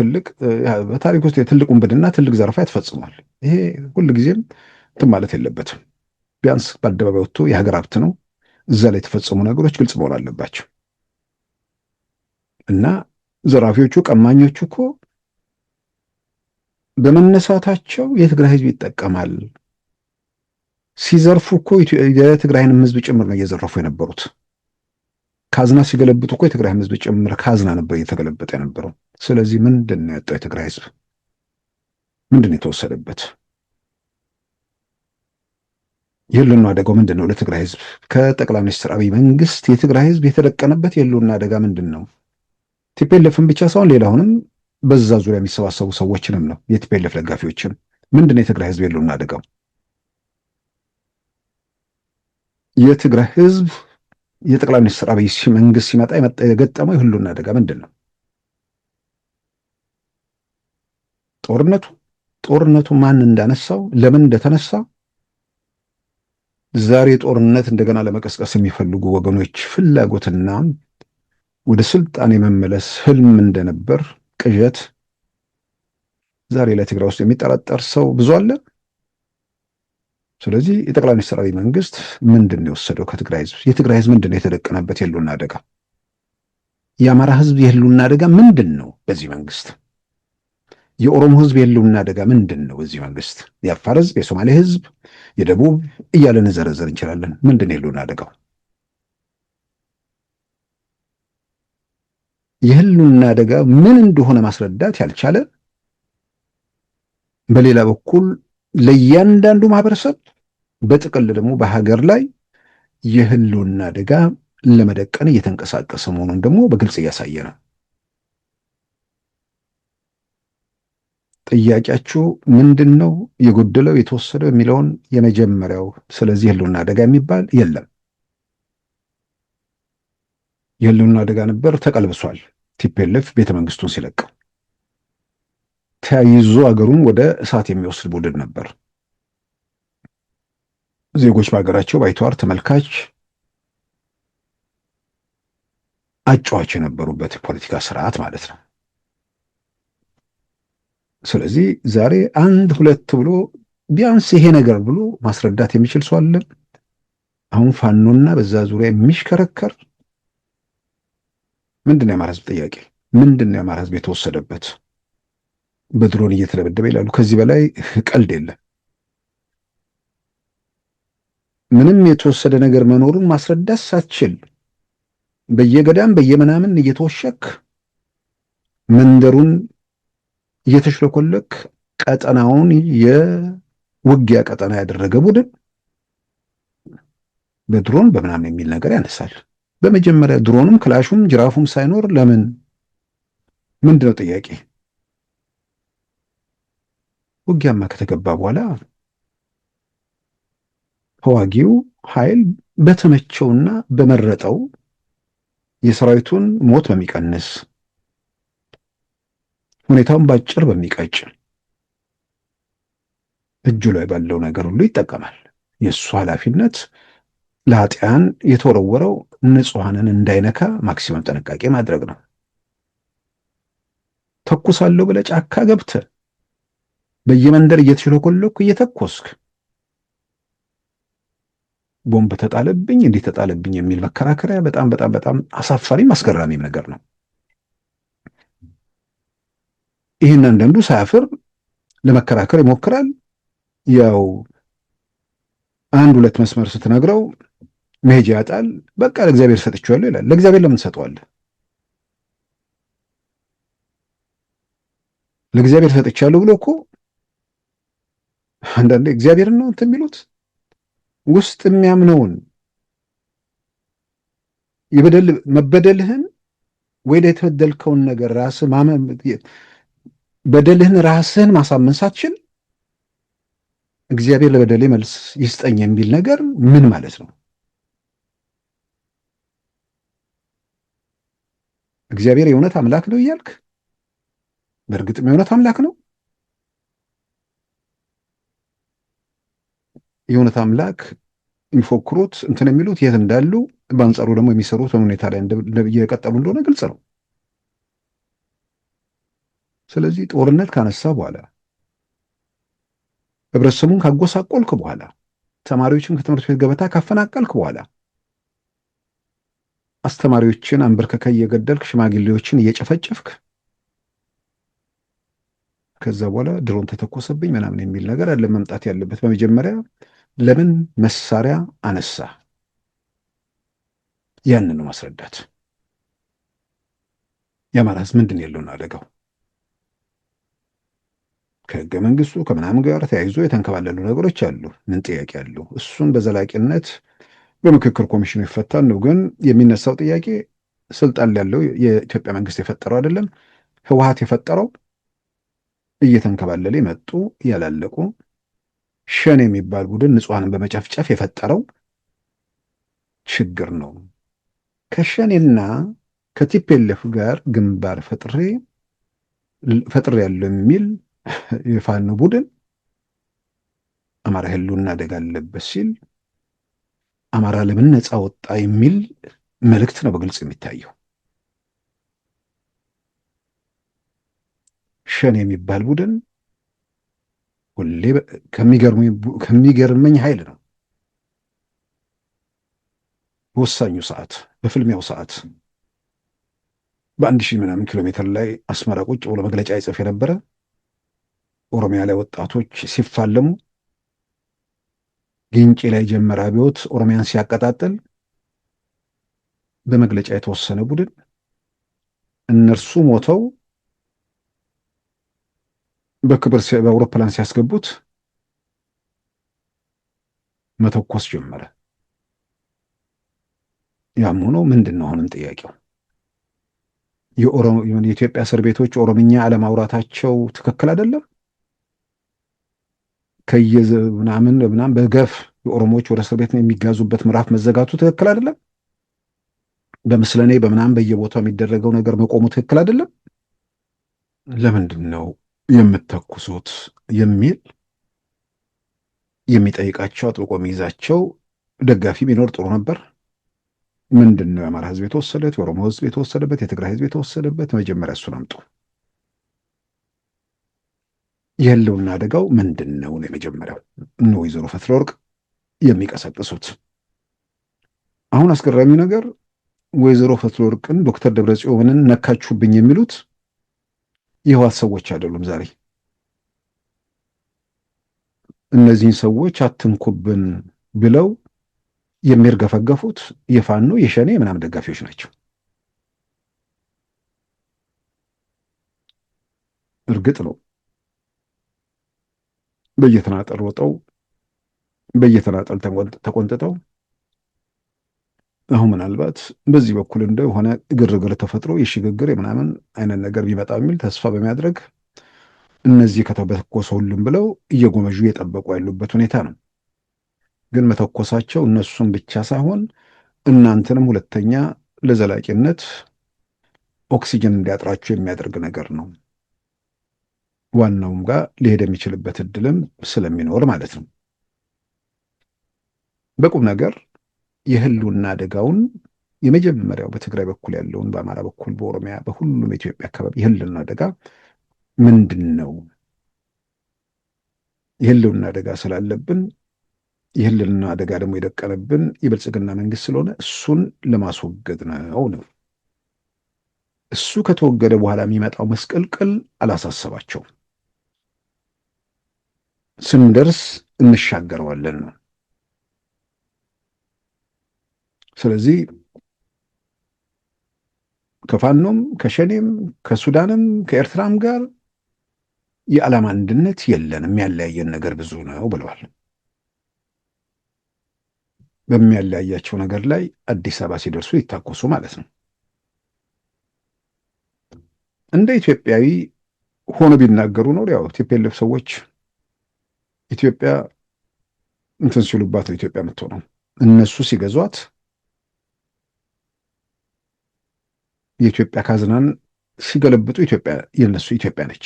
በታሪክ ውስጥ የትልቅ ውንብድና ትልቅ ዘረፋ ተፈጽሟል። ይሄ ሁልጊዜም እንትን ማለት የለበትም። ቢያንስ በአደባባይ ወጥቶ የሀገር ሀብት ነው፣ እዛ ላይ የተፈጸሙ ነገሮች ግልጽ መሆን አለባቸው። እና ዘራፊዎቹ ቀማኞቹ እኮ በመነሳታቸው የትግራይ ህዝብ ይጠቀማል። ሲዘርፉ እኮ የትግራይንም ህዝብ ጭምር ነው እየዘረፉ የነበሩት። ካዝና ሲገለብጡ እኮ የትግራይ ህዝብ ጭምር ካዝና ነበር እየተገለበጠ የነበረው። ስለዚህ ምንድን ነው ያጣው የትግራይ ህዝብ? ምንድን ነው የተወሰደበት? የህልውና አደጋው ምንድን ነው ለትግራይ ህዝብ? ከጠቅላይ ሚኒስትር አብይ መንግስት የትግራይ ህዝብ የተደቀነበት የህልውና አደጋ ምንድን ነው? ቲፒኤልኤፍን ብቻ ሳይሆን ሌላውንም በዛ ዙሪያ የሚሰባሰቡ ሰዎችንም ነው፣ የቲፒኤልኤፍ ደጋፊዎችን። ምንድን ነው የትግራይ ህዝብ የህልውና አደጋው? የትግራይ ህዝብ የጠቅላይ ሚኒስትር አብይ መንግስት ሲመጣ የገጠመው የህልውና አደጋ ምንድን ነው? ጦርነቱ ማን እንዳነሳው፣ ለምን እንደተነሳ፣ ዛሬ ጦርነት እንደገና ለመቀስቀስ የሚፈልጉ ወገኖች ፍላጎትና ወደ ስልጣን የመመለስ ህልም እንደነበር ቅዠት ዛሬ ለትግራይ ውስጥ የሚጠራጠር ሰው ብዙ አለ። ስለዚህ የጠቅላይ ሚኒስትር አብይ መንግስት ምንድን ነው የወሰደው ከትግራይ ህዝብ? የትግራይ ህዝብ ምንድን ነው የተደቀነበት የህልውና አደጋ? የአማራ ህዝብ የህልውና አደጋ ምንድን ነው በዚህ መንግስት? የኦሮሞ ህዝብ የህልውና አደጋ ምንድን ነው በዚህ መንግስት? የአፋር ህዝብ፣ የሶማሌ ህዝብ፣ የደቡብ እያለን እንዘረዘር እንችላለን። ምንድን ነው የህልውና አደጋው? የህልውና አደጋ ምን እንደሆነ ማስረዳት ያልቻለ፣ በሌላ በኩል ለእያንዳንዱ ማህበረሰብ በጥቅል ደግሞ በሀገር ላይ የህልውና አደጋ ለመደቀን እየተንቀሳቀሰ መሆኑን ደግሞ በግልጽ እያሳየ ነው። ጥያቄያችሁ ምንድን ነው የጎደለው የተወሰደው የሚለውን የመጀመሪያው፣ ስለዚህ የህልውና አደጋ የሚባል የለም። የህልውና አደጋ ነበር፣ ተቀልብሷል። ቲፒኤልኤፍ ቤተ መንግስቱን ሲለቀው ተያይዞ አገሩን ወደ እሳት የሚወስድ ቡድን ነበር። ዜጎች በሀገራቸው ባይተዋር ተመልካች፣ አጫዋች የነበሩበት ፖለቲካ ስርዓት ማለት ነው። ስለዚህ ዛሬ አንድ ሁለት ብሎ ቢያንስ ይሄ ነገር ብሎ ማስረዳት የሚችል ሰው አለ? አሁን ፋኖና በዛ ዙሪያ የሚሽከረከር ምንድን ነው የአማራ ህዝብ ጥያቄ? ምንድን ነው የአማራ ህዝብ የተወሰደበት? በድሮን እየተደበደበ ይላሉ። ከዚህ በላይ ቀልድ የለም። ምንም የተወሰደ ነገር መኖሩን ማስረዳት ሳትችል በየገዳም በየምናምን እየተወሸክ መንደሩን እየተሽለኮለክ ቀጠናውን የውጊያ ቀጠና ያደረገ ቡድን በድሮን በምናምን የሚል ነገር ያነሳል። በመጀመሪያ ድሮንም ክላሹም ጅራፉም ሳይኖር ለምን? ምንድነው ጥያቄ? ውጊያማ ከተገባ በኋላ ተዋጊው ኃይል በተመቸውና በመረጠው የሰራዊቱን ሞት በሚቀንስ ሁኔታውን ባጭር በሚቀጭ እጁ ላይ ባለው ነገር ሁሉ ይጠቀማል። የእሱ ኃላፊነት ለኃጢያን የተወረወረው ንጹሐንን እንዳይነካ ማክሲመም ጥንቃቄ ማድረግ ነው። ተኩሳለሁ ብለህ ጫካ ገብተህ በየመንደር እየተሽለኮለኩ እየተኮስክ ቦምብ ተጣለብኝ እንዲህ ተጣለብኝ የሚል መከራከሪያ በጣም በጣም በጣም አሳፋሪም አስገራሚም ነገር ነው። ይህን አንዳንዱ ሳያፍር ለመከራከር ይሞክራል። ያው አንድ ሁለት መስመር ስትነግረው መሄጃ ያጣል። በቃ ለእግዚአብሔር ሰጥቼዋለሁ ይላል። ለእግዚአብሔር ለምን ትሰጠዋለህ? ለእግዚአብሔር ሰጥቻለሁ ብሎ እኮ አንዳንዴ እግዚአብሔርን ነው እንትን የሚሉት ውስጥ የሚያምነውን መበደልህን ወይ የተበደልከውን ነገር ራስህ በደልህን ራስህን ማሳመን ሳትችል እግዚአብሔር ለበደሌ መልስ ይስጠኝ የሚል ነገር ምን ማለት ነው? እግዚአብሔር የእውነት አምላክ ነው እያልክ በእርግጥም የእውነት አምላክ ነው? የእውነት አምላክ የሚፎክሩት እንትን የሚሉት የት እንዳሉ በአንጻሩ ደግሞ የሚሰሩት ሁኔታ ላይ እየቀጠሉ እንደሆነ ግልጽ ነው። ስለዚህ ጦርነት ካነሳ በኋላ ህብረተሰቡን ካጎሳቆልክ በኋላ ተማሪዎችን ከትምህርት ቤት ገበታ ካፈናቀልክ በኋላ አስተማሪዎችን አንበርከከ እየገደልክ ሽማግሌዎችን እየጨፈጨፍክ ከዛ በኋላ ድሮን ተተኮሰብኝ ምናምን የሚል ነገር አለ መምጣት ያለበት። በመጀመሪያ ለምን መሳሪያ አነሳ? ያንን ነው ማስረዳት። የአማራ ህዝብ ምንድን የለውና አደጋው ከህገ መንግስቱ ከምናምን ጋር ተያይዞ የተንከባለሉ ነገሮች አሉ። ምን ጥያቄ አለው? እሱን በዘላቂነት በምክክር ኮሚሽኑ ይፈታል ነው። ግን የሚነሳው ጥያቄ ስልጣን ያለው የኢትዮጵያ መንግስት የፈጠረው አይደለም፣ ህወሓት የፈጠረው እየተንከባለለ የመጡ ያላለቁ ሸኔ የሚባል ቡድን ንጹሐንን በመጨፍጨፍ የፈጠረው ችግር ነው። ከሸኔና ከቲፔልፍ ጋር ግንባር ፈጥሬ ያለው የሚል የፋኖ ቡድን አማራ ህልውና አደጋ አለበት ሲል አማራ ለምን ነፃ ወጣ የሚል መልእክት ነው በግልጽ የሚታየው። ሸኔ የሚባል ቡድን ሁሌ ከሚገርመኝ ኃይል ነው። በወሳኙ ሰዓት፣ በፍልሚያው ሰዓት በ1000 ምናምን ኪሎ ሜትር ላይ አስመራ ቁጭ ብሎ መግለጫ ይጽፍ የነበረ ኦሮሚያ ላይ ወጣቶች ሲፋለሙ ግንጪ ላይ ጀመረ አብዮት ኦሮሚያን ሲያቀጣጥል በመግለጫ የተወሰነ ቡድን እነርሱ ሞተው በክብር በአውሮፕላን ሲያስገቡት መተኮስ ጀመረ። ያም ሆኖ ምንድን ነው አሁንም ጥያቄው የኢትዮጵያ እስር ቤቶች ኦሮምኛ አለማውራታቸው ትክክል አይደለም? ምናምን በገፍ የኦሮሞዎች ወደ እስር ቤት የሚጋዙበት ምዕራፍ መዘጋቱ ትክክል አይደለም? በምስለኔ በምናምን በየቦታው የሚደረገው ነገር መቆሙ ትክክል አይደለም? ለምንድን ነው የምትተኩሱት የሚል የሚጠይቃቸው አጥብቆ የሚይዛቸው ደጋፊ ቢኖር ጥሩ ነበር። ምንድን ነው የአማራ ህዝብ የተወሰደበት፣ የኦሮሞ ህዝብ የተወሰደበት፣ የትግራይ ህዝብ የተወሰደበት? መጀመሪያ እሱን አምጡ። የህልውና አደጋው ምንድን ነው? የመጀመሪያው እነ ወይዘሮ ፈትለወርቅ የሚቀሰቅሱት አሁን አስገራሚው ነገር ወይዘሮ ፈትለወርቅን ዶክተር ደብረጽዮንን ነካችሁብኝ የሚሉት የህወሓት ሰዎች አይደሉም። ዛሬ እነዚህን ሰዎች አትንኩብን ብለው የሚርገፈገፉት የፋኖ የሸኔ ምናምን ደጋፊዎች ናቸው። እርግጥ ነው በየተናጠል ሮጠው በየተናጠል ተቆንጥጠው አሁን ምናልባት በዚህ በኩል እንደሆነ ግርግር ተፈጥሮ የሽግግር የምናምን አይነት ነገር ቢመጣ የሚል ተስፋ በሚያድረግ እነዚህ ከተተኮሰ ሁሉም ብለው እየጎመዡ እየጠበቁ ያሉበት ሁኔታ ነው። ግን መተኮሳቸው እነሱን ብቻ ሳይሆን እናንተንም ሁለተኛ ለዘላቂነት ኦክሲጅን እንዲያጥራቸው የሚያደርግ ነገር ነው። ዋናውም ጋር ሊሄድ የሚችልበት እድልም ስለሚኖር ማለት ነው። በቁም ነገር የህልውና አደጋውን የመጀመሪያው በትግራይ በኩል ያለውን፣ በአማራ በኩል፣ በኦሮሚያ፣ በሁሉም የኢትዮጵያ አካባቢ የህልውና አደጋ ምንድን ነው? የህልውና አደጋ ስላለብን የህልውና አደጋ ደግሞ የደቀነብን የብልጽግና መንግስት ስለሆነ እሱን ለማስወገድ ነው። እሱ ከተወገደ በኋላ የሚመጣው መስቀልቅል አላሳሰባቸውም። ስንደርስ እንሻገረዋለን ነው። ስለዚህ ከፋኖም ከሸኔም ከሱዳንም ከኤርትራም ጋር የዓላማ አንድነት የለንም፣ የሚያለያየን ነገር ብዙ ነው ብለዋል። በሚያለያያቸው ነገር ላይ አዲስ አበባ ሲደርሱ ይታኮሱ ማለት ነው። እንደ ኢትዮጵያዊ ሆኖ ቢናገሩ ነው። ያው ቲፒኤልኤፍ ሰዎች ኢትዮጵያ እንትን ሲሉባት ነው ኢትዮጵያ የምትሆነው። እነሱ ሲገዟት የኢትዮጵያ ካዝናን ሲገለብጡ ኢትዮጵያ የነሱ ኢትዮጵያ ነች።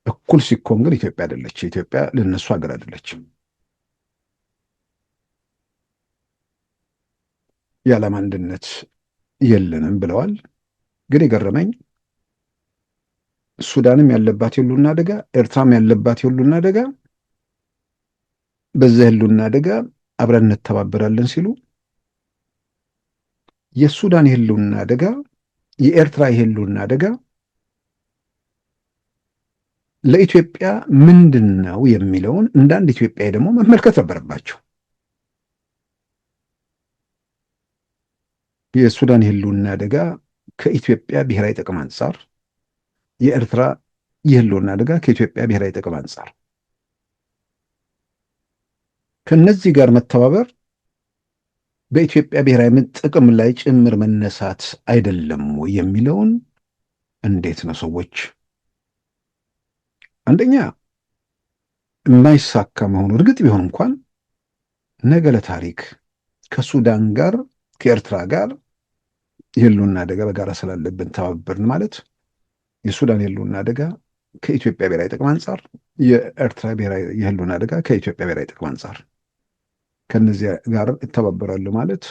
እኩል ሲኮን ግን ኢትዮጵያ አይደለች። ኢትዮጵያ ለነሱ ሀገር አይደለችም። የዓላማ አንድነት የለንም ብለዋል። ግን የገረመኝ ሱዳንም ያለባት የሁሉና አደጋ፣ ኤርትራም ያለባት የሁሉና አደጋ፣ በዛ የሁሉና አደጋ አብረን እንተባበራለን ሲሉ የሱዳን የህልውና አደጋ፣ የኤርትራ የህልውና አደጋ ለኢትዮጵያ ምንድን ነው የሚለውን እንደ አንድ ኢትዮጵያዊ ደግሞ መመልከት ነበረባቸው። የሱዳን የህልውና አደጋ ከኢትዮጵያ ብሔራዊ ጥቅም አንጻር፣ የኤርትራ የህልውና አደጋ ከኢትዮጵያ ብሔራዊ ጥቅም አንጻር ከነዚህ ጋር መተባበር በኢትዮጵያ ብሔራዊ ጥቅም ላይ ጭምር መነሳት አይደለም ወይ የሚለውን እንዴት ነው ሰዎች አንደኛ የማይሳካ መሆኑ እርግጥ ቢሆን እንኳን ነገ ለታሪክ ከሱዳን ጋር ከኤርትራ ጋር የህልውና አደጋ በጋራ ስላለብን ተባበርን ማለት የሱዳን የህልውና አደጋ ከኢትዮጵያ ብሔራዊ ጥቅም አንጻር፣ የኤርትራ ብሔራዊ የህልውና አደጋ ከኢትዮጵያ ብሔራዊ ጥቅም አንጻር ከነዚህ ጋር እተባበራለሁ ማለት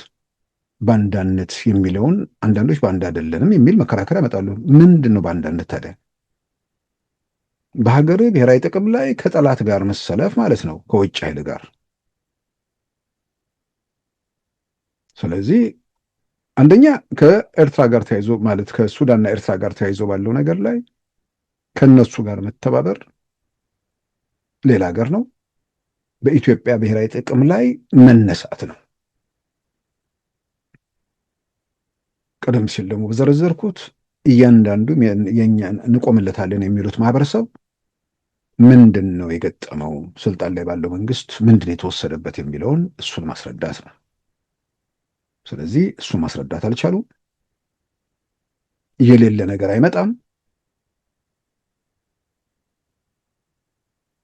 ባንዳነት የሚለውን አንዳንዶች ባንዳ አይደለንም የሚል መከራከሪያ ያመጣሉ። ምንድን ነው ባንዳነት ታዲያ? በሀገር ብሔራዊ ጥቅም ላይ ከጠላት ጋር መሰለፍ ማለት ነው፣ ከውጭ ኃይል ጋር። ስለዚህ አንደኛ ከኤርትራ ጋር ተያይዞ ማለት ከሱዳንና ኤርትራ ጋር ተያይዞ ባለው ነገር ላይ ከነሱ ጋር መተባበር ሌላ ሀገር ነው፣ በኢትዮጵያ ብሔራዊ ጥቅም ላይ መነሳት ነው። ቀደም ሲል ደግሞ በዘረዘርኩት እያንዳንዱ የእኛን እንቆምለታለን የሚሉት ማህበረሰብ ምንድን ነው የገጠመው፣ ስልጣን ላይ ባለው መንግስት ምንድን የተወሰደበት የሚለውን እሱን ማስረዳት ነው። ስለዚህ እሱን ማስረዳት አልቻሉም። የሌለ ነገር አይመጣም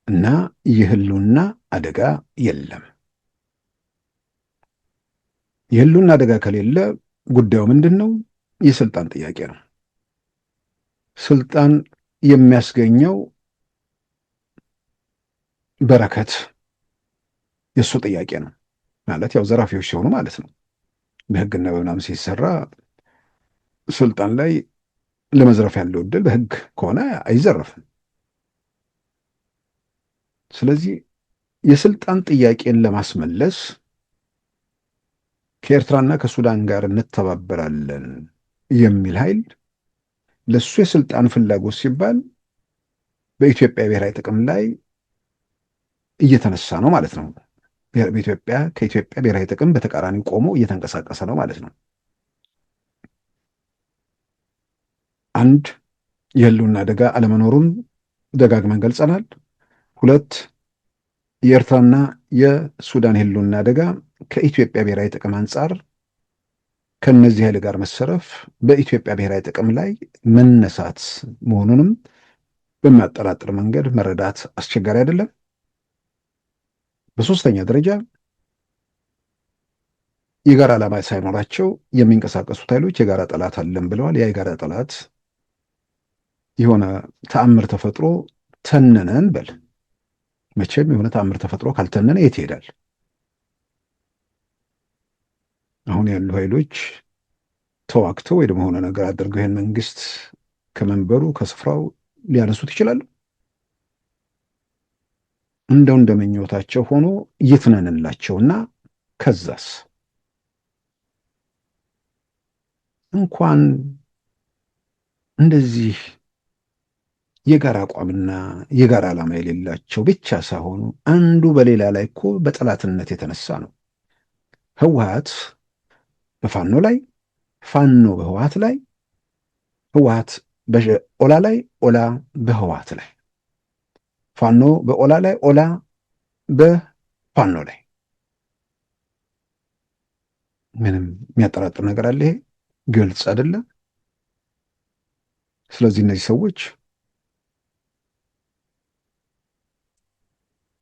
እና የህልውና አደጋ የለም። የህልውና አደጋ ከሌለ ጉዳዩ ምንድን ነው? የስልጣን ጥያቄ ነው። ስልጣን የሚያስገኘው በረከት የእሱ ጥያቄ ነው ማለት ያው ዘራፊዎች ሲሆኑ ማለት ነው። በህግና በምናምን ሲሰራ ስልጣን ላይ ለመዝረፍ ያለው እድል በህግ ከሆነ አይዘረፍም። ስለዚህ የስልጣን ጥያቄን ለማስመለስ ከኤርትራና ከሱዳን ጋር እንተባበራለን የሚል ኃይል ለሱ የስልጣን ፍላጎት ሲባል በኢትዮጵያ ብሔራዊ ጥቅም ላይ እየተነሳ ነው ማለት ነው። በኢትዮጵያ ከኢትዮጵያ ብሔራዊ ጥቅም በተቃራኒ ቆሞ እየተንቀሳቀሰ ነው ማለት ነው። አንድ የህልውና አደጋ አለመኖሩን ደጋግመን ገልጸናል። ሁለት የኤርትራና የሱዳን የህልውና አደጋ ከኢትዮጵያ ብሔራዊ ጥቅም አንጻር ከነዚህ ኃይል ጋር መሰረፍ በኢትዮጵያ ብሔራዊ ጥቅም ላይ መነሳት መሆኑንም በሚያጠራጥር መንገድ መረዳት አስቸጋሪ አይደለም። በሶስተኛ ደረጃ የጋራ ዓላማ ሳይኖራቸው የሚንቀሳቀሱት ኃይሎች የጋራ ጠላት አለን ብለዋል። ያ የጋራ ጠላት የሆነ ተአምር ተፈጥሮ ተነነን በል። መቼም የሆነ ተአምር ተፈጥሮ ካልተነነ የት ይሄዳል? አሁን ያሉ ኃይሎች ተዋግተው ወይ ደግሞ ሆነ ነገር አድርገው ይህን መንግስት ከመንበሩ ከስፍራው ሊያነሱት ይችላሉ። እንደው እንደምኞታቸው ሆኖ ይትነንላቸውና ከዛስ እንኳን እንደዚህ የጋራ አቋምና የጋራ ዓላማ የሌላቸው ብቻ ሳይሆኑ አንዱ በሌላ ላይ እኮ በጠላትነት የተነሳ ነው። ህወሓት በፋኖ ላይ፣ ፋኖ በህወሓት ላይ፣ ህወሓት በኦላ ላይ፣ ኦላ በህወሓት ላይ፣ ፋኖ በኦላ ላይ፣ ኦላ በፋኖ ላይ። ምንም የሚያጠራጥር ነገር አለ? ይሄ ግልጽ አይደለም? ስለዚህ እነዚህ ሰዎች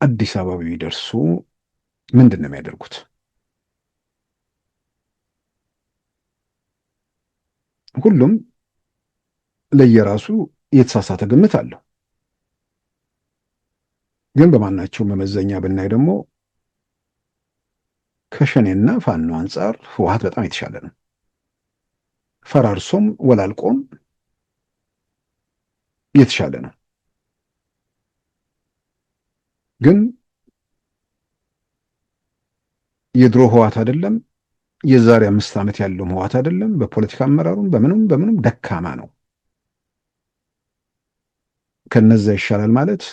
አዲስ አበባ ቢደርሱ ምንድን ነው የሚያደርጉት? ሁሉም ለየራሱ የተሳሳተ ግምት አለው። ግን በማናቸው መመዘኛ ብናይ ደግሞ ከሸኔና ፋኖ አንጻር ህወሓት በጣም የተሻለ ነው። ፈራርሶም ወላልቆም የተሻለ ነው። ግን የድሮ ህወሓት አይደለም፣ የዛሬ 5 ዓመት ያለው ህወሓት አይደለም። በፖለቲካ አመራሩም በምኑም ደካማ ነው። ከነዛ ይሻላል ማለት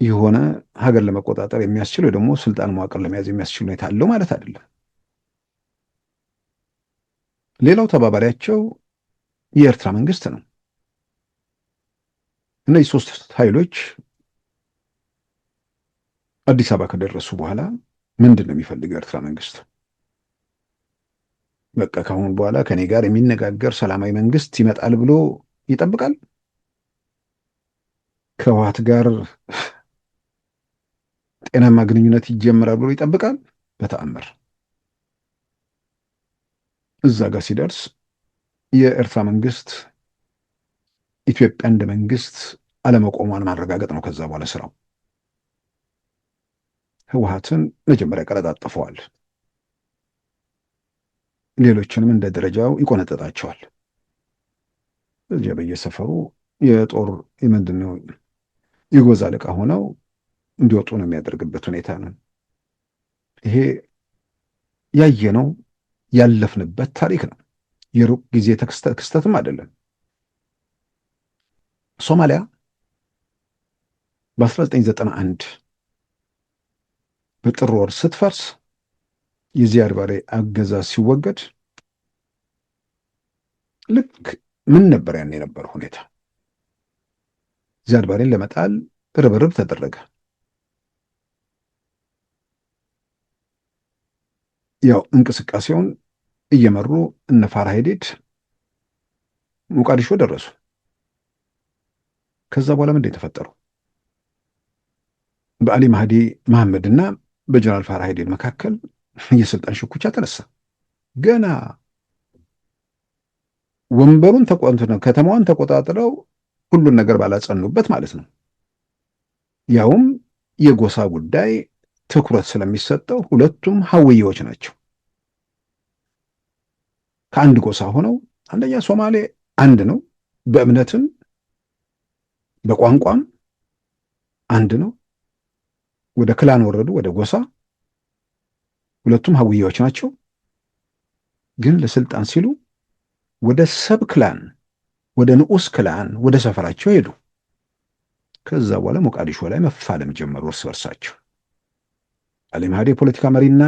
የሆነ ሀገር ለመቆጣጠር የሚያስችል ወይ ደግሞ ስልጣን መዋቅር ለመያዝ የሚያስችል ሁኔታ አለው ማለት አይደለም። ሌላው ተባባሪያቸው የኤርትራ መንግስት ነው። እነዚህ 3 ኃይሎች አዲስ አበባ ከደረሱ በኋላ ምንድን ነው የሚፈልገው የኤርትራ መንግስት? በቃ ከአሁን በኋላ ከኔ ጋር የሚነጋገር ሰላማዊ መንግስት ይመጣል ብሎ ይጠብቃል? ከህወሓት ጋር ጤናማ ግንኙነት ይጀምራል ብሎ ይጠብቃል? በተአምር። እዛ ጋር ሲደርስ የኤርትራ መንግስት ኢትዮጵያ እንደ መንግስት አለመቆሟን ማረጋገጥ ነው። ከዛ በኋላ ስራው ህወሓትን መጀመሪያ ቀለጣጥፈዋል። ሌሎችንም እንደ ደረጃው ይቆነጠጣቸዋል። እዚያ በየሰፈሩ የጦር ምንድነው የጎዛ አለቃ ሆነው እንዲወጡ ነው የሚያደርግበት ሁኔታ ነው። ይሄ ያየነው ያለፍንበት ታሪክ ነው። የሩቅ ጊዜ ክስተትም አይደለም። ሶማሊያ በ1991 በጥር ወር ስትፈርስ የዚያድ ባሬ አገዛዝ ሲወገድ ልክ ምን ነበር ያን የነበረው ሁኔታ? ዚያድ ባሬን ለመጣል ርብርብ ተደረገ። ያው እንቅስቃሴውን እየመሩ እነ ፋራ ሄዴድ ሞቃዲሾ ደረሱ። ከዛ በኋላ ምንድን የተፈጠረው? በአሊ ማህዲ መሐመድ እና በጀነራል ፋራ ሄዴድ መካከል የስልጣን ሽኩቻ ተነሳ። ገና ወንበሩን ከተማዋን ተቆጣጥረው ሁሉን ነገር ባላጸኑበት ማለት ነው። ያውም የጎሳ ጉዳይ ትኩረት ስለሚሰጠው ሁለቱም ሀውዬዎች ናቸው። ከአንድ ጎሳ ሆነው አንደኛ ሶማሌ አንድ ነው፣ በእምነትም በቋንቋም አንድ ነው። ወደ ክላን ወረዱ፣ ወደ ጎሳ። ሁለቱም ሀውዬዎች ናቸው። ግን ለስልጣን ሲሉ ወደ ሰብ ክላን፣ ወደ ንዑስ ክላን፣ ወደ ሰፈራቸው ሄዱ። ከዛ በኋላ ሞቃዲሾ ላይ መፋለም ጀመሩ እርስ በርሳቸው። አሊ ማህዲ የፖለቲካ መሪና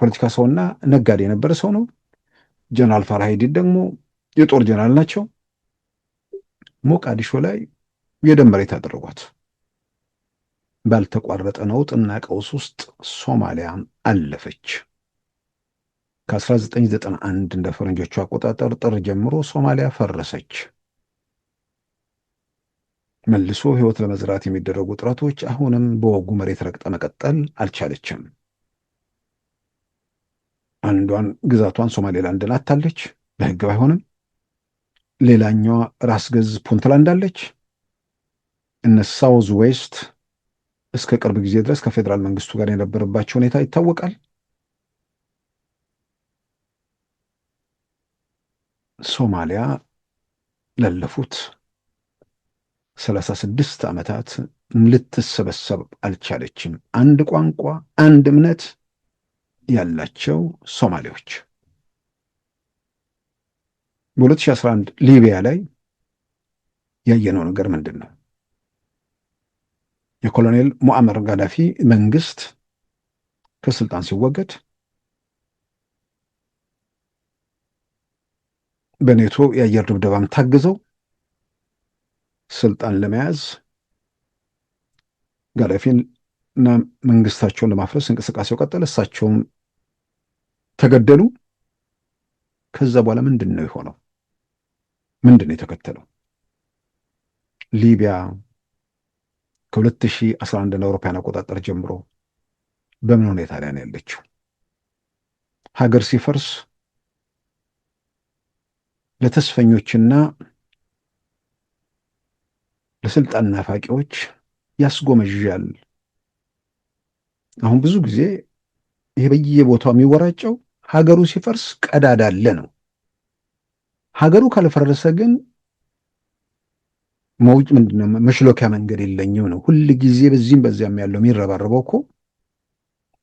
ፖለቲካ ሰውና ነጋዴ የነበረ ሰው ነው። ጀነራል ፋራ ሄዲድ ደግሞ የጦር ጀነራል ናቸው። ሞቃዲሾ ላይ የደም መሬት አደረጓት። ባልተቋረጠ ነውጥና ቀውስ ውስጥ ሶማሊያ አለፈች። ከ1991 እንደ ፈረንጆቹ አቆጣጠር ጥር ጀምሮ ሶማሊያ ፈረሰች። መልሶ ህይወት ለመዝራት የሚደረጉ ጥረቶች አሁንም በወጉ መሬት ረግጠ መቀጠል አልቻለችም። አንዷን ግዛቷን ሶማሌላንድን አታለች፣ በህግ ባይሆንም። ሌላኛዋ ራስ ገዝ ፑንትላንድ አለች። እነ ሳውዝ ዌስት እስከ ቅርብ ጊዜ ድረስ ከፌዴራል መንግስቱ ጋር የነበረባቸው ሁኔታ ይታወቃል። ሶማሊያ ላለፉት 36 ዓመታት ልትሰበሰብ አልቻለችም። አንድ ቋንቋ፣ አንድ እምነት ያላቸው ሶማሌዎች በ2011 ሊቢያ ላይ ያየነው ነገር ምንድን ነው? የኮሎኔል ሙአመር ጋዳፊ መንግስት ከስልጣን ሲወገድ በኔቶ የአየር ድብደባም ታግዘው ስልጣን ለመያዝ ጋዳፊን እና መንግስታቸውን ለማፍረስ እንቅስቃሴው ቀጠለ። እሳቸውም ተገደሉ። ከዛ በኋላ ምንድን ነው የሆነው? ምንድን ነው የተከተለው? ሊቢያ ከ2011 አውሮፓውያን አቆጣጠር ጀምሮ በምን ሁኔታ ላይ ነው ያለችው? ሀገር ሲፈርስ ለተስፈኞችና ለስልጣን ናፋቂዎች ያስጎመዣል። አሁን ብዙ ጊዜ ይሄ በየቦታው የሚወራጨው ሀገሩ ሲፈርስ ቀዳዳ አለ ነው። ሀገሩ ካልፈረሰ ግን መውጭ ምንድነው መሽሎኪያ መንገድ የለኝም ነው። ሁል ጊዜ በዚህም በዚያም ያለው የሚረባረበው እኮ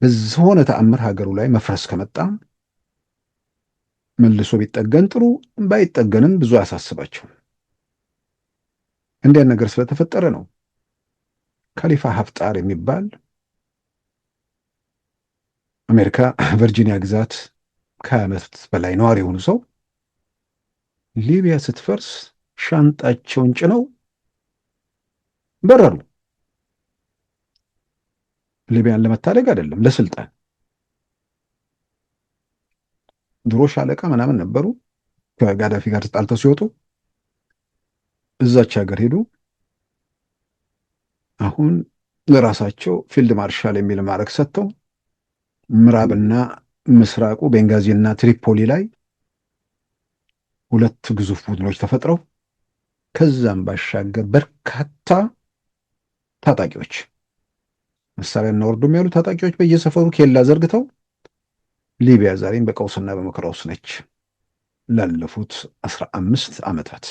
በሆነ ተአምር ሀገሩ ላይ መፍረስ ከመጣ መልሶ ቢጠገን ጥሩ፣ ባይጠገንም ብዙ አያሳስባቸውም። እንዲያን ነገር ስለተፈጠረ ነው ካሊፋ ሀፍጣር የሚባል አሜሪካ ቨርጂኒያ ግዛት ከዓመት በላይ ነዋሪ የሆኑ ሰው ሊቢያ ስትፈርስ ሻንጣቸውን ጭነው በረሩ። ሊቢያን ለመታደግ አይደለም፣ ለስልጣን። ድሮ ሻለቃ ምናምን ነበሩ። ከጋዳፊ ጋር ተጣልተው ሲወጡ እዛች ሀገር ሄዱ። አሁን ለራሳቸው ፊልድ ማርሻል የሚል ማዕረግ ሰጥተው ምዕራብና ምስራቁ ቤንጋዚና ትሪፖሊ ላይ ሁለት ግዙፍ ቡድኖች ተፈጥረው ከዛም ባሻገር በርካታ ታጣቂዎች መሳሪያና ወርዶም ያሉ ታጣቂዎች በየሰፈሩ ኬላ ዘርግተው ሊቢያ ዛሬም በቀውስና በመከራ ውስጥ ነች። ላለፉት 15 ዓመታት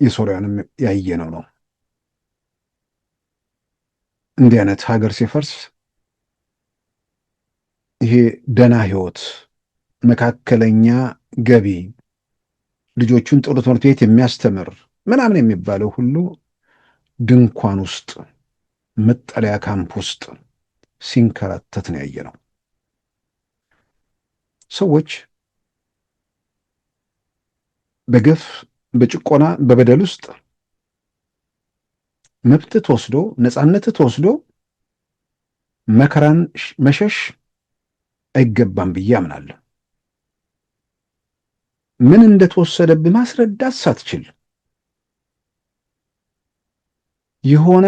የሶሪያንም ያየነው ነው። እንዲህ አይነት ሀገር ሲፈርስ ይሄ ደህና ህይወት፣ መካከለኛ ገቢ፣ ልጆቹን ጥሩ ትምህርት ቤት የሚያስተምር ምናምን የሚባለው ሁሉ ድንኳን ውስጥ መጠለያ ካምፕ ውስጥ ሲንከራተት ነው ያየነው። ሰዎች በግፍ በጭቆና በበደል ውስጥ መብት ተወስዶ ነፃነት ተወስዶ መከራን መሸሽ አይገባም ብዬ አምናለሁ። ምን እንደተወሰደብህ ማስረዳት ሳትችል የሆነ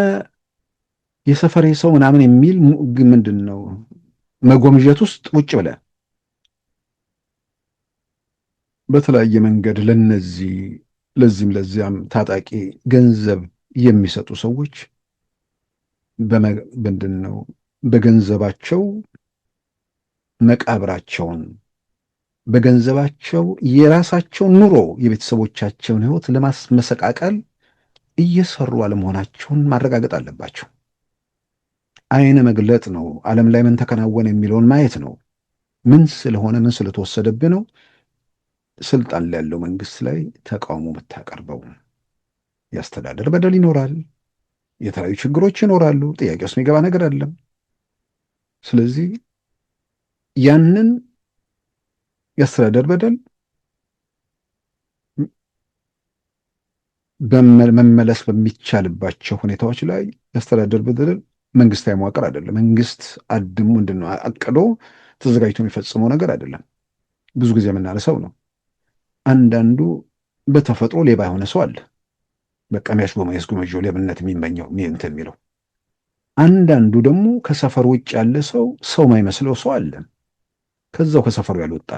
የሰፈሬ ሰው ምናምን የሚል ምንድን ነው መጎምጀት ውስጥ ውጭ ብለህ በተለያየ መንገድ ለዚህም ለዚያም ታጣቂ ገንዘብ የሚሰጡ ሰዎች ምንድን ነው በገንዘባቸው መቃብራቸውን በገንዘባቸው የራሳቸውን ኑሮ የቤተሰቦቻቸውን ሕይወት ለማስመሰቃቀል እየሰሩ አለመሆናቸውን ማረጋገጥ አለባቸው። አይነ መግለጥ ነው። ዓለም ላይ ምን ተከናወነ የሚለውን ማየት ነው። ምን ስለሆነ ምን ስለተወሰደብህ ነው ስልጣን ላይ ያለው መንግስት ላይ ተቃውሞ የምታቀርበው? የአስተዳደር በደል ይኖራል፣ የተለያዩ ችግሮች ይኖራሉ። ጥያቄ ውስጥ የሚገባ ነገር አይደለም። ስለዚህ ያንን የአስተዳደር በደል መመለስ በሚቻልባቸው ሁኔታዎች ላይ የአስተዳደር በደል መንግስታዊ መዋቅር አይደለም። መንግስት አድሞ ምንድን ነው አቅዶ ተዘጋጅቶ የሚፈጽመው ነገር አይደለም። ብዙ ጊዜ የምናነሳው ነው። አንዳንዱ በተፈጥሮ ሌባ የሆነ ሰው አለ። በቃ የሚያስጎመጀው ሌብነት የሚመኘው እንትን የሚለው። አንዳንዱ ደግሞ ከሰፈር ውጭ ያለ ሰው ማይመስለው ሰው አለ፣ ከዛው ከሰፈሩ ያልወጣ።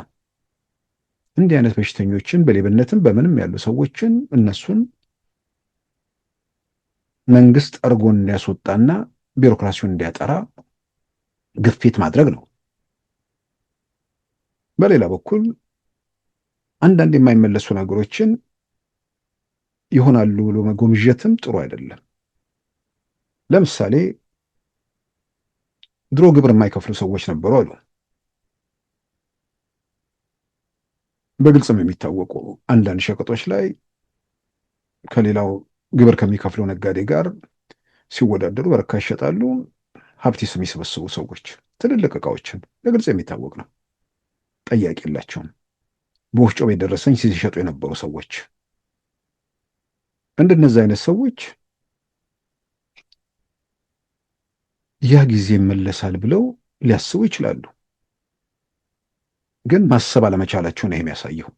እንዲህ አይነት በሽተኞችን በሌብነትም በምንም ያሉ ሰዎችን እነሱን መንግስት ጠርጎ እንዲያስወጣና ቢሮክራሲውን እንዲያጠራ ግፊት ማድረግ ነው። በሌላ በኩል አንዳንድ የማይመለሱ ነገሮችን ይሆናሉ ብሎ መጎምጀትም ጥሩ አይደለም። ለምሳሌ ድሮ ግብር የማይከፍሉ ሰዎች ነበሩ አሉ። በግልጽም የሚታወቁ አንዳንድ ሸቀጦች ላይ ከሌላው ግብር ከሚከፍለው ነጋዴ ጋር ሲወዳደሩ በርካሽ ይሸጣሉ። ሀብት የሚሰበስቡ ሰዎች ትልልቅ እቃዎችን በግልጽ የሚታወቅ ነው። ጠያቂ የላቸውም። በወፍጮ ቤት ደረሰኝ ሲሸጡ የነበሩ ሰዎች እንደነዚህ አይነት ሰዎች ያ ጊዜ ይመለሳል ብለው ሊያስቡ ይችላሉ። ግን ማሰብ አለመቻላቸው ነው የሚያሳየው።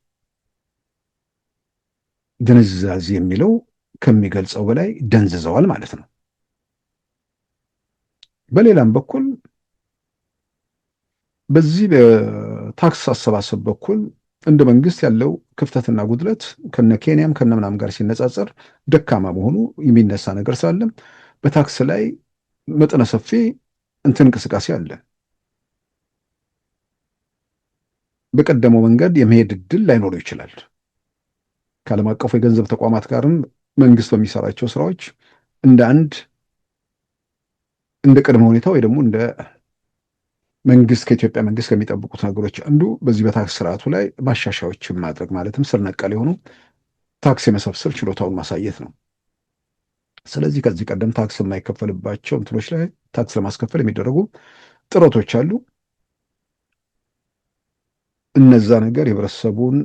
ድንዛዜ የሚለው ከሚገልጸው በላይ ደንዝዘዋል ማለት ነው። በሌላም በኩል በዚህ በታክስ አሰባሰብ በኩል እንደ መንግስት ያለው ክፍተትና ጉድለት ከነ ኬንያም ከነ ምናምን ጋር ሲነጻጸር ደካማ መሆኑ የሚነሳ ነገር ስላለም በታክስ ላይ መጠነ ሰፊ እንቅስቃሴ አለ። በቀደመው መንገድ የመሄድ እድል ላይኖረው ይችላል። ከዓለም አቀፉ የገንዘብ ተቋማት ጋርም መንግስት በሚሰራቸው ስራዎች እንደ ቅድመ ሁኔታ ወይ ደግሞ እንደ መንግስት ከኢትዮጵያ መንግስት ከሚጠብቁት ነገሮች አንዱ በዚህ በታክስ ስርዓቱ ላይ ማሻሻያዎችን ማድረግ ማለትም ስር ነቀል የሆኑ ታክስ የመሰብሰብ ችሎታውን ማሳየት ነው። ስለዚህ ከዚህ ቀደም ታክስ የማይከፈልባቸው እንትኖች ላይ ታክስ ለማስከፈል የሚደረጉ ጥረቶች አሉ። እነዛ ነገር የህብረተሰቡን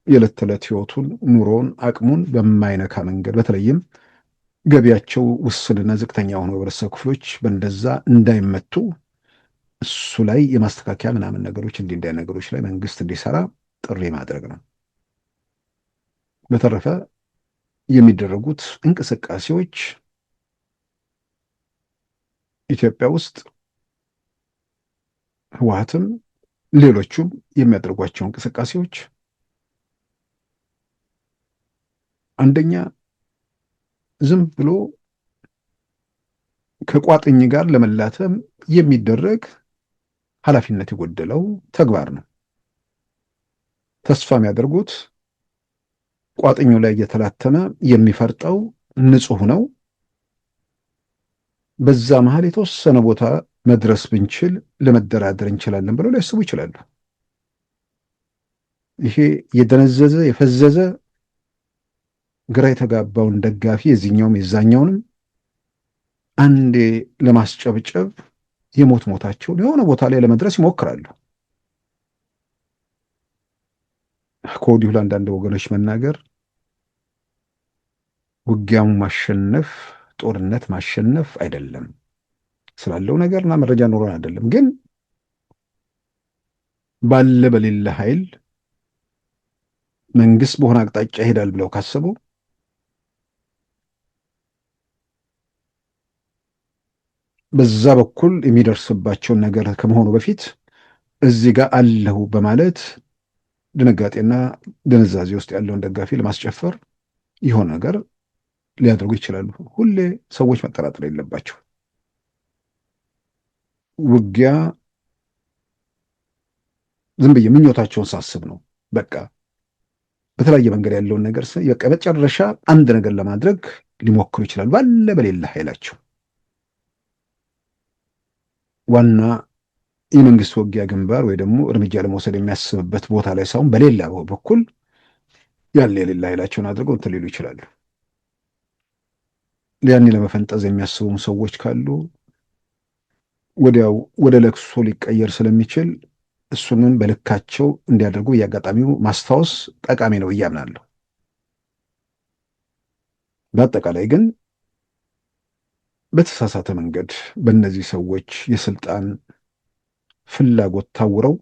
የዕለት ተዕለት ህይወቱን፣ ኑሮውን፣ አቅሙን በማይነካ መንገድ በተለይም ገቢያቸው ውስንና ዝቅተኛ የሆኑ የህብረተሰብ ክፍሎች በእንደዛ እንዳይመቱ እሱ ላይ የማስተካከያ ምናምን ነገሮች እንዲህ ነገሮች ላይ መንግስት እንዲሰራ ጥሪ ማድረግ ነው። በተረፈ የሚደረጉት እንቅስቃሴዎች ኢትዮጵያ ውስጥ ህወሓትም ሌሎቹም የሚያደርጓቸው እንቅስቃሴዎች አንደኛ ዝም ብሎ ከቋጥኝ ጋር ለመላተም የሚደረግ ኃላፊነት የጎደለው ተግባር ነው። ተስፋ የሚያደርጉት ቋጥኙ ላይ እየተላተመ የሚፈርጠው ንጹህ ነው፣ በዛ መሃል የተወሰነ ቦታ መድረስ ብንችል ለመደራደር እንችላለን ብለው ሊያስቡ ይችላሉ። ይሄ የደነዘዘ የፈዘዘ ግራ የተጋባውን ደጋፊ የዚህኛውም የዛኛውንም አንዴ ለማስጨብጨብ የሞት ሞታቸውን የሆነ ቦታ ላይ ለመድረስ ይሞክራሉ። ከወዲሁ ለአንዳንድ ወገኖች መናገር ውጊያውን ማሸነፍ ጦርነት ማሸነፍ አይደለም ስላለው ነገርና መረጃ ኖሮን አይደለም። ግን ባለ በሌለ ኃይል መንግስት በሆነ አቅጣጫ ይሄዳል ብለው ካሰቡ በዛ በኩል የሚደርስባቸውን ነገር ከመሆኑ በፊት እዚህ ጋር አለሁ በማለት ድንጋጤና ድንዛዜ ውስጥ ያለውን ደጋፊ ለማስጨፈር ይሆን ነገር ሊያደርጉ ይችላሉ። ሁሌ ሰዎች መጠራጠር የለባቸው። ውጊያ ዝም ብዬ ምኞታቸውን ሳስብ ነው። በቃ በተለያየ መንገድ ያለውን ነገር በቃ መጨረሻ አንድ ነገር ለማድረግ ሊሞክሩ ይችላሉ ባለ በሌለ ኃይላቸው። ዋና የመንግስት ውጊያ ግንባር ወይ ደግሞ እርምጃ ለመውሰድ የሚያስብበት ቦታ ላይ ሳይሆን በሌላ በኩል ያለ የሌላ ኃይላቸውን አድርገው እንትን ሊሉ ይችላሉ። ያኔ ለመፈንጠዝ የሚያስቡም ሰዎች ካሉ ወዲያው ወደ ለቅሶ ሊቀየር ስለሚችል እሱንም በልካቸው እንዲያደርጉ የአጋጣሚው ማስታወስ ጠቃሚ ነው ብዬ አምናለሁ። በአጠቃላይ ግን በተሳሳተ መንገድ በእነዚህ ሰዎች የስልጣን ፍላጎት ታውረው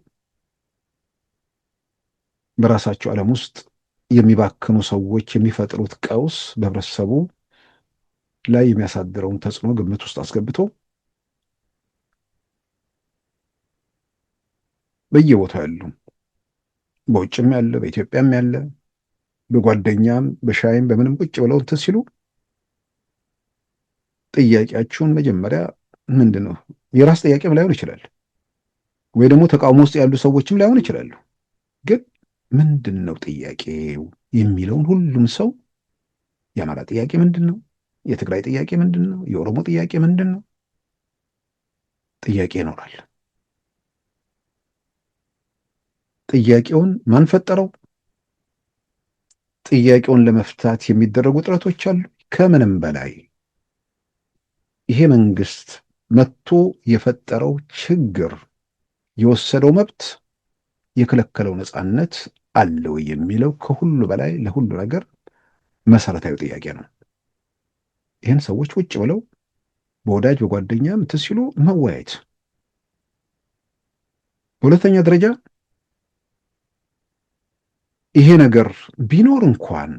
በራሳቸው ዓለም ውስጥ የሚባክኑ ሰዎች የሚፈጥሩት ቀውስ በህብረተሰቡ ላይ የሚያሳድረውን ተጽዕኖ ግምት ውስጥ አስገብቶ በየቦታው ያሉ በውጭም ያለ በኢትዮጵያም ያለ በጓደኛም በሻይም በምንም ቁጭ ብለው እንትን ሲሉ ጥያቄያችሁን መጀመሪያ ምንድን ነው? የራስ ጥያቄም ላይሆን ይችላል፣ ወይ ደግሞ ተቃውሞ ውስጥ ያሉ ሰዎችም ላይሆን ይችላሉ። ግን ምንድን ነው ጥያቄው የሚለውን ሁሉም ሰው የአማራ ጥያቄ ምንድን ነው? የትግራይ ጥያቄ ምንድን ነው? የኦሮሞ ጥያቄ ምንድን ነው? ጥያቄ ይኖራል። ጥያቄውን ማን ፈጠረው? ጥያቄውን ለመፍታት የሚደረጉ ጥረቶች አሉ። ከምንም በላይ ይሄ መንግስት መጥቶ የፈጠረው ችግር፣ የወሰደው መብት፣ የከለከለው ነፃነት አለ ወይ የሚለው ከሁሉ በላይ ለሁሉ ነገር መሰረታዊ ጥያቄ ነው። ይህን ሰዎች ውጭ ብለው በወዳጅ በጓደኛ እንትን ሲሉ መወያየት። በሁለተኛ ደረጃ ይሄ ነገር ቢኖር እንኳን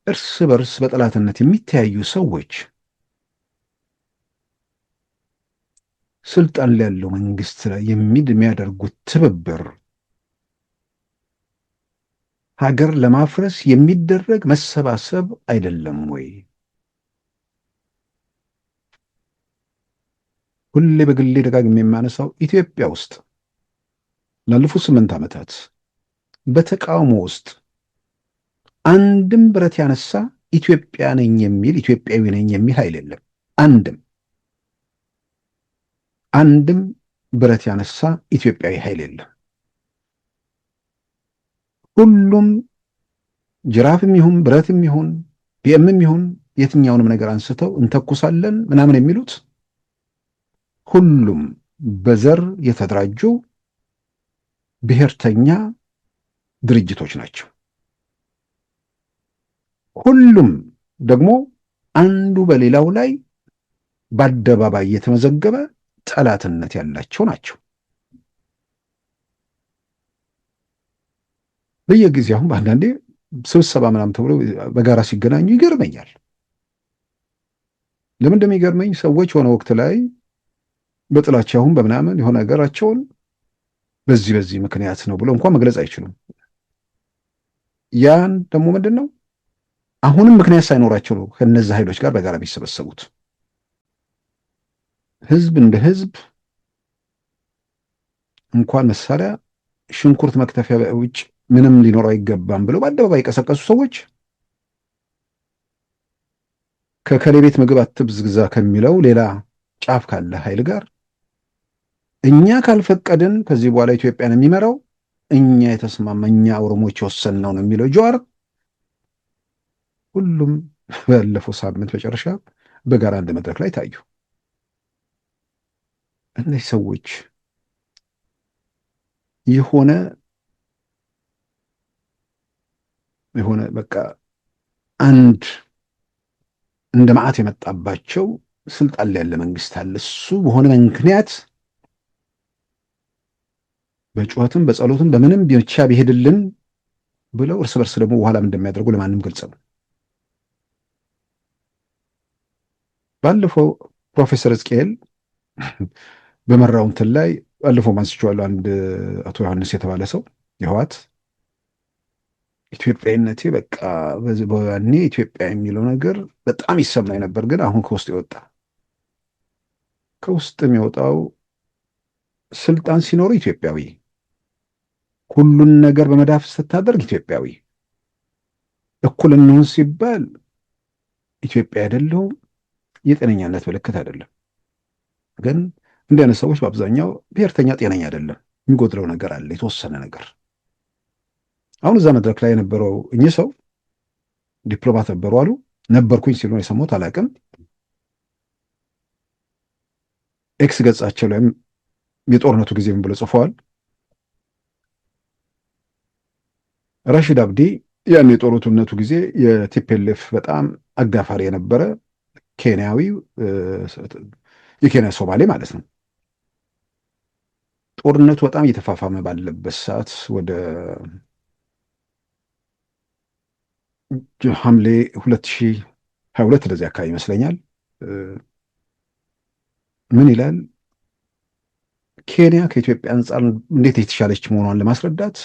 እርስ በርስ በጠላትነት የሚተያዩ ሰዎች ስልጣን ላይ ያለው መንግስት ላይ የሚያደርጉት ትብብር ሀገር ለማፍረስ የሚደረግ መሰባሰብ አይደለም ወይ? ሁሌ በግሌ ደጋግሜ የማነሳው ኢትዮጵያ ውስጥ ላለፉት 8 ዓመታት በተቃውሞ ውስጥ አንድም ብረት ያነሳ ኢትዮጵያ ነኝ የሚል ኢትዮጵያዊ ነኝ የሚል ኃይል የለም። አንድም ብረት ያነሳ ኢትዮጵያዊ ኃይል የለም። ሁሉም ጅራፍም ይሁን ብረትም ይሁን ቢኤምም ይሁን የትኛውንም ነገር አንስተው እንተኩሳለን ምናምን የሚሉት ሁሉም በዘር የተደራጁ ብሔርተኛ ድርጅቶች ናቸው። ሁሉም ደግሞ አንዱ በሌላው ላይ በአደባባይ የተመዘገበ ጠላትነት ያላቸው ናቸው። በየጊዜው አሁን በአንዳንዴ ስብሰባ ምናምን ተብሎ በጋራ ሲገናኙ ይገርመኛል። ለምን እንደሚገርመኝ ሰዎች የሆነ ወቅት ላይ በጥላቻውን በምናምን የሆነ ነገራቸውን በዚህ ምክንያት ነው ብሎ እንኳን መግለጽ አይችሉም። ያን ደግሞ ምንድን ነው አሁንም ምክንያት ሳይኖራቸው ነው ከነዚህ ኃይሎች ጋር በጋራ የሚሰበሰቡት። ህዝብ እንደ ህዝብ እንኳን መሳሪያ ሽንኩርት መክተፊያ ውጭ ምንም ሊኖረው አይገባም ብለው በአደባባይ የቀሰቀሱ ሰዎች ከከሌ ቤት ምግብ አትብዝግዛ ከሚለው ሌላ ጫፍ ካለ ኃይል ጋር እኛ ካልፈቀድን ከዚህ በኋላ ኢትዮጵያን የሚመራው እኛ እኛ ኦሮሞዎች የወሰንነው ነው የሚለው ጀዋር ሁሉም ባለፈው ሳምንት መጨረሻ በጋራ አንድ መድረክ ላይ ታዩ። እነዚህ ሰዎች የሆነ በቃ አንድ እንደ መዓት የመጣባቸው ስልጣን ላይ ያለ መንግስት አለ። እሱ በሆነ ምክንያት በጩኸትም በጸሎትም በምንም ብቻ ቢሄድልን ብለው እርስ በርስ ደግሞ በኋላም እንደሚያደርጉ ለማንም ግልጽ ነው። ባለፈው ፕሮፌሰር ሕዝቅኤል በመራው እንትን ላይ ባለፈው ማንስቼዋለሁ። አንድ አቶ ዮሐንስ የተባለ ሰው የህዋት ኢትዮጵያዊነቴ በቃ በያኔ ኢትዮጵያ የሚለው ነገር በጣም ይሰማኝ ነበር፣ ግን አሁን ከውስጥ የሚወጣው ስልጣን ሲኖሩ ኢትዮጵያዊ፣ ሁሉን ነገር በመዳፍ ስታደርግ ኢትዮጵያዊ፣ እኩል እንሁን ሲባል ኢትዮጵያ አይደለሁም የጤነኛነት ምልክት አይደለም። ግን እንዲህ አይነት ሰዎች በአብዛኛው ብሔርተኛ ጤነኛ አይደለም፣ የሚጎድለው ነገር አለ፣ የተወሰነ ነገር። አሁን እዛ መድረክ ላይ የነበረው እኚህ ሰው ዲፕሎማት ነበሩ አሉ። ነበርኩኝ ሲሉ የሰማሁት አላውቅም። ኤክስ ገጻቸው ላይም የጦርነቱ ጊዜ ምን ብለው ጽፈዋል። ራሺድ አብዲ ያን የጦርነቱ ጊዜ የቲፒኤልኤፍ በጣም አጋፋሪ የነበረ ኬንያዊ፣ የኬንያ ሶማሌ ማለት ነው። ጦርነቱ በጣም እየተፋፋመ ባለበት ሰዓት ወደ ሐምሌ 2022 እንደዚህ አካባቢ ይመስለኛል። ምን ይላል? ኬንያ ከኢትዮጵያ አንጻር እንዴት የተሻለች መሆኗን ለማስረዳት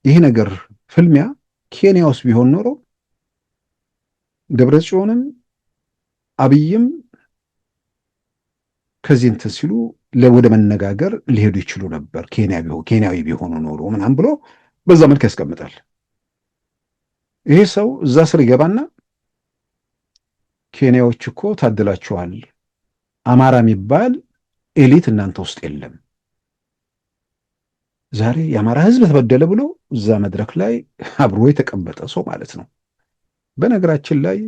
ይሄ ነገር ፍልሚያ ኬንያ ውስጥ ቢሆን ኖሮ ደብረ ጽዮንም አብይም ከዚህ እንትን ሲሉ ወደ መነጋገር ሊሄዱ ይችሉ ነበር ኬንያዊ ቢሆኑ ኖሮ ምናምን ብሎ በዛ መልክ ያስቀምጣል። ይሄ ሰው እዛ ስር ይገባና ኬንያዎች እኮ ታድላችኋል፣ አማራ የሚባል ኤሊት እናንተ ውስጥ የለም፣ ዛሬ የአማራ ህዝብ ተበደለ ብሎ እዛ መድረክ ላይ አብሮ የተቀመጠ ሰው ማለት ነው። በነገራችን ላይ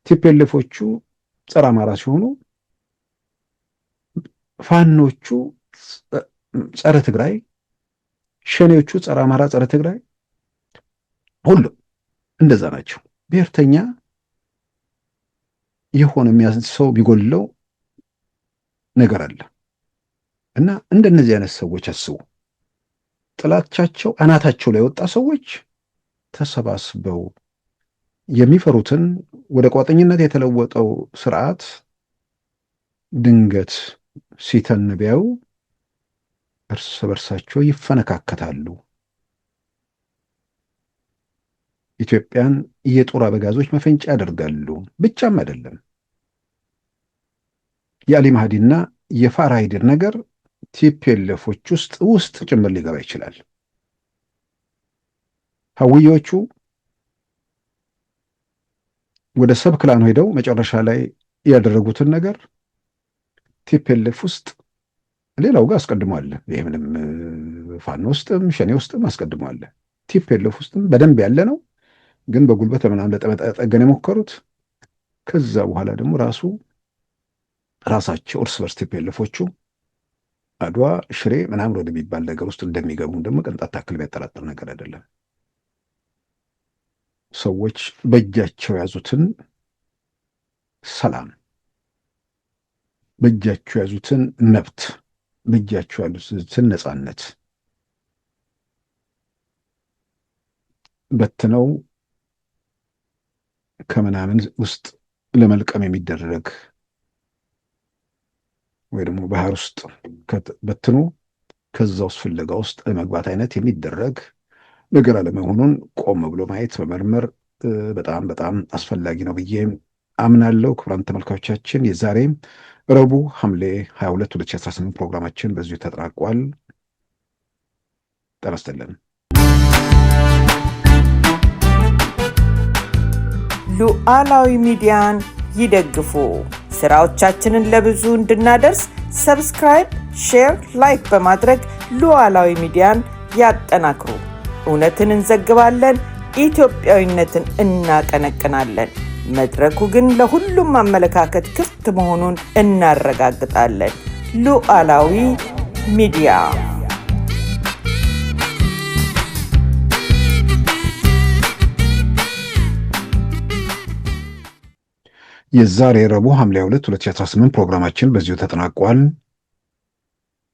ቲፒኤልኤፎቹ ጸረ አማራ ሲሆኑ ፋኖቹ ጸረ ትግራይ፣ ሸኔዎቹ ጸረ አማራ፣ ጸረ ትግራይ፣ ሁሉም እንደዛ ናቸው። ብሔርተኛ የሆነ ሰው ቢጎልለው ነገር አለ እና እንደነዚህ አይነት ሰዎች አስቡ። ጥላቻቸው አናታቸው ላይ ወጣ ሰዎች ተሰባስበው የሚፈሩትን ወደ ቋጠኝነት የተለወጠው ስርዓት ድንገት ሲተን ቢያዩ እርስ በርሳቸው ይፈነካከታሉ። ኢትዮጵያን የጦር አበጋዞች መፈንጫ ያደርጋሉ። ብቻም አይደለም የአሊ ማህዲና የፋራ ሂድር ነገር ቲፒኤልኤፎች ውስጥ ጭምር ሊገባ ይችላል። ሀዊዮቹ ወደ ሰብ ክላን ሄደው መጨረሻ ላይ ያደረጉትን ነገር ቲፒኤልኤፍ ውስጥ ሌላው ጋር አስቀድሟል። ይሄ ምንም ፋኖ ውስጥም ሸኔ ውስጥም አስቀድሟል። ቲፒኤልኤፍ ውስጥም በደንብ ያለ ነው። ግን በጉልበት ምናምን ለጠገን የሞከሩት ከዛ በኋላ ደግሞ ራሳቸው እርስ በርስ ቲፒኤልኤፎቹ አድዋ ሽሬ ምናምን ወደሚባል ነገር ውስጥ እንደሚገቡ ደግሞ ቅንጣት ታክል የሚያጠራጥር ነገር አይደለም። ሰዎች በእጃቸው ያዙትን ሰላም፣ በእጃቸው ያዙትን መብት፣ በእጃቸው ያዙትን ነፃነት በትነው ከምናምን ውስጥ ለመልቀም የሚደረግ ወይ ደግሞ ባህር ውስጥ በትኖ ከዛ ውስጥ ፍለጋ ውስጥ ለመግባት አይነት የሚደረግ ነገር አለመሆኑን ቆም ብሎ ማየት መመርመር በጣም በጣም አስፈላጊ ነው ብዬ አምናለሁ። ክቡራን ተመልካቾቻችን የዛሬ ረቡዕ ሐምሌ 22 2018 ፕሮግራማችን በዚሁ ተጠናቋል። ጤና ይስጥልን። ሉዓላዊ ሚዲያን ይደግፉ። ስራዎቻችንን ለብዙ እንድናደርስ ሰብስክራይብ፣ ሼር፣ ላይክ በማድረግ ሉዓላዊ ሚዲያን ያጠናክሩ። እውነትን እንዘግባለን፣ ኢትዮጵያዊነትን እናቀነቅናለን። መድረኩ ግን ለሁሉም አመለካከት ክፍት መሆኑን እናረጋግጣለን። ሉዓላዊ ሚዲያ የዛሬ ረቡዕ ሐምሌ 2 2018 ፕሮግራማችን በዚሁ ተጠናቋል።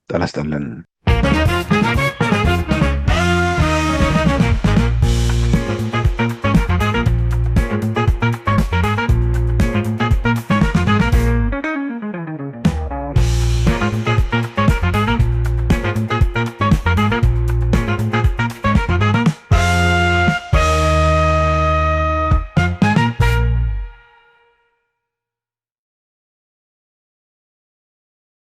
ጤና ይስጥልን።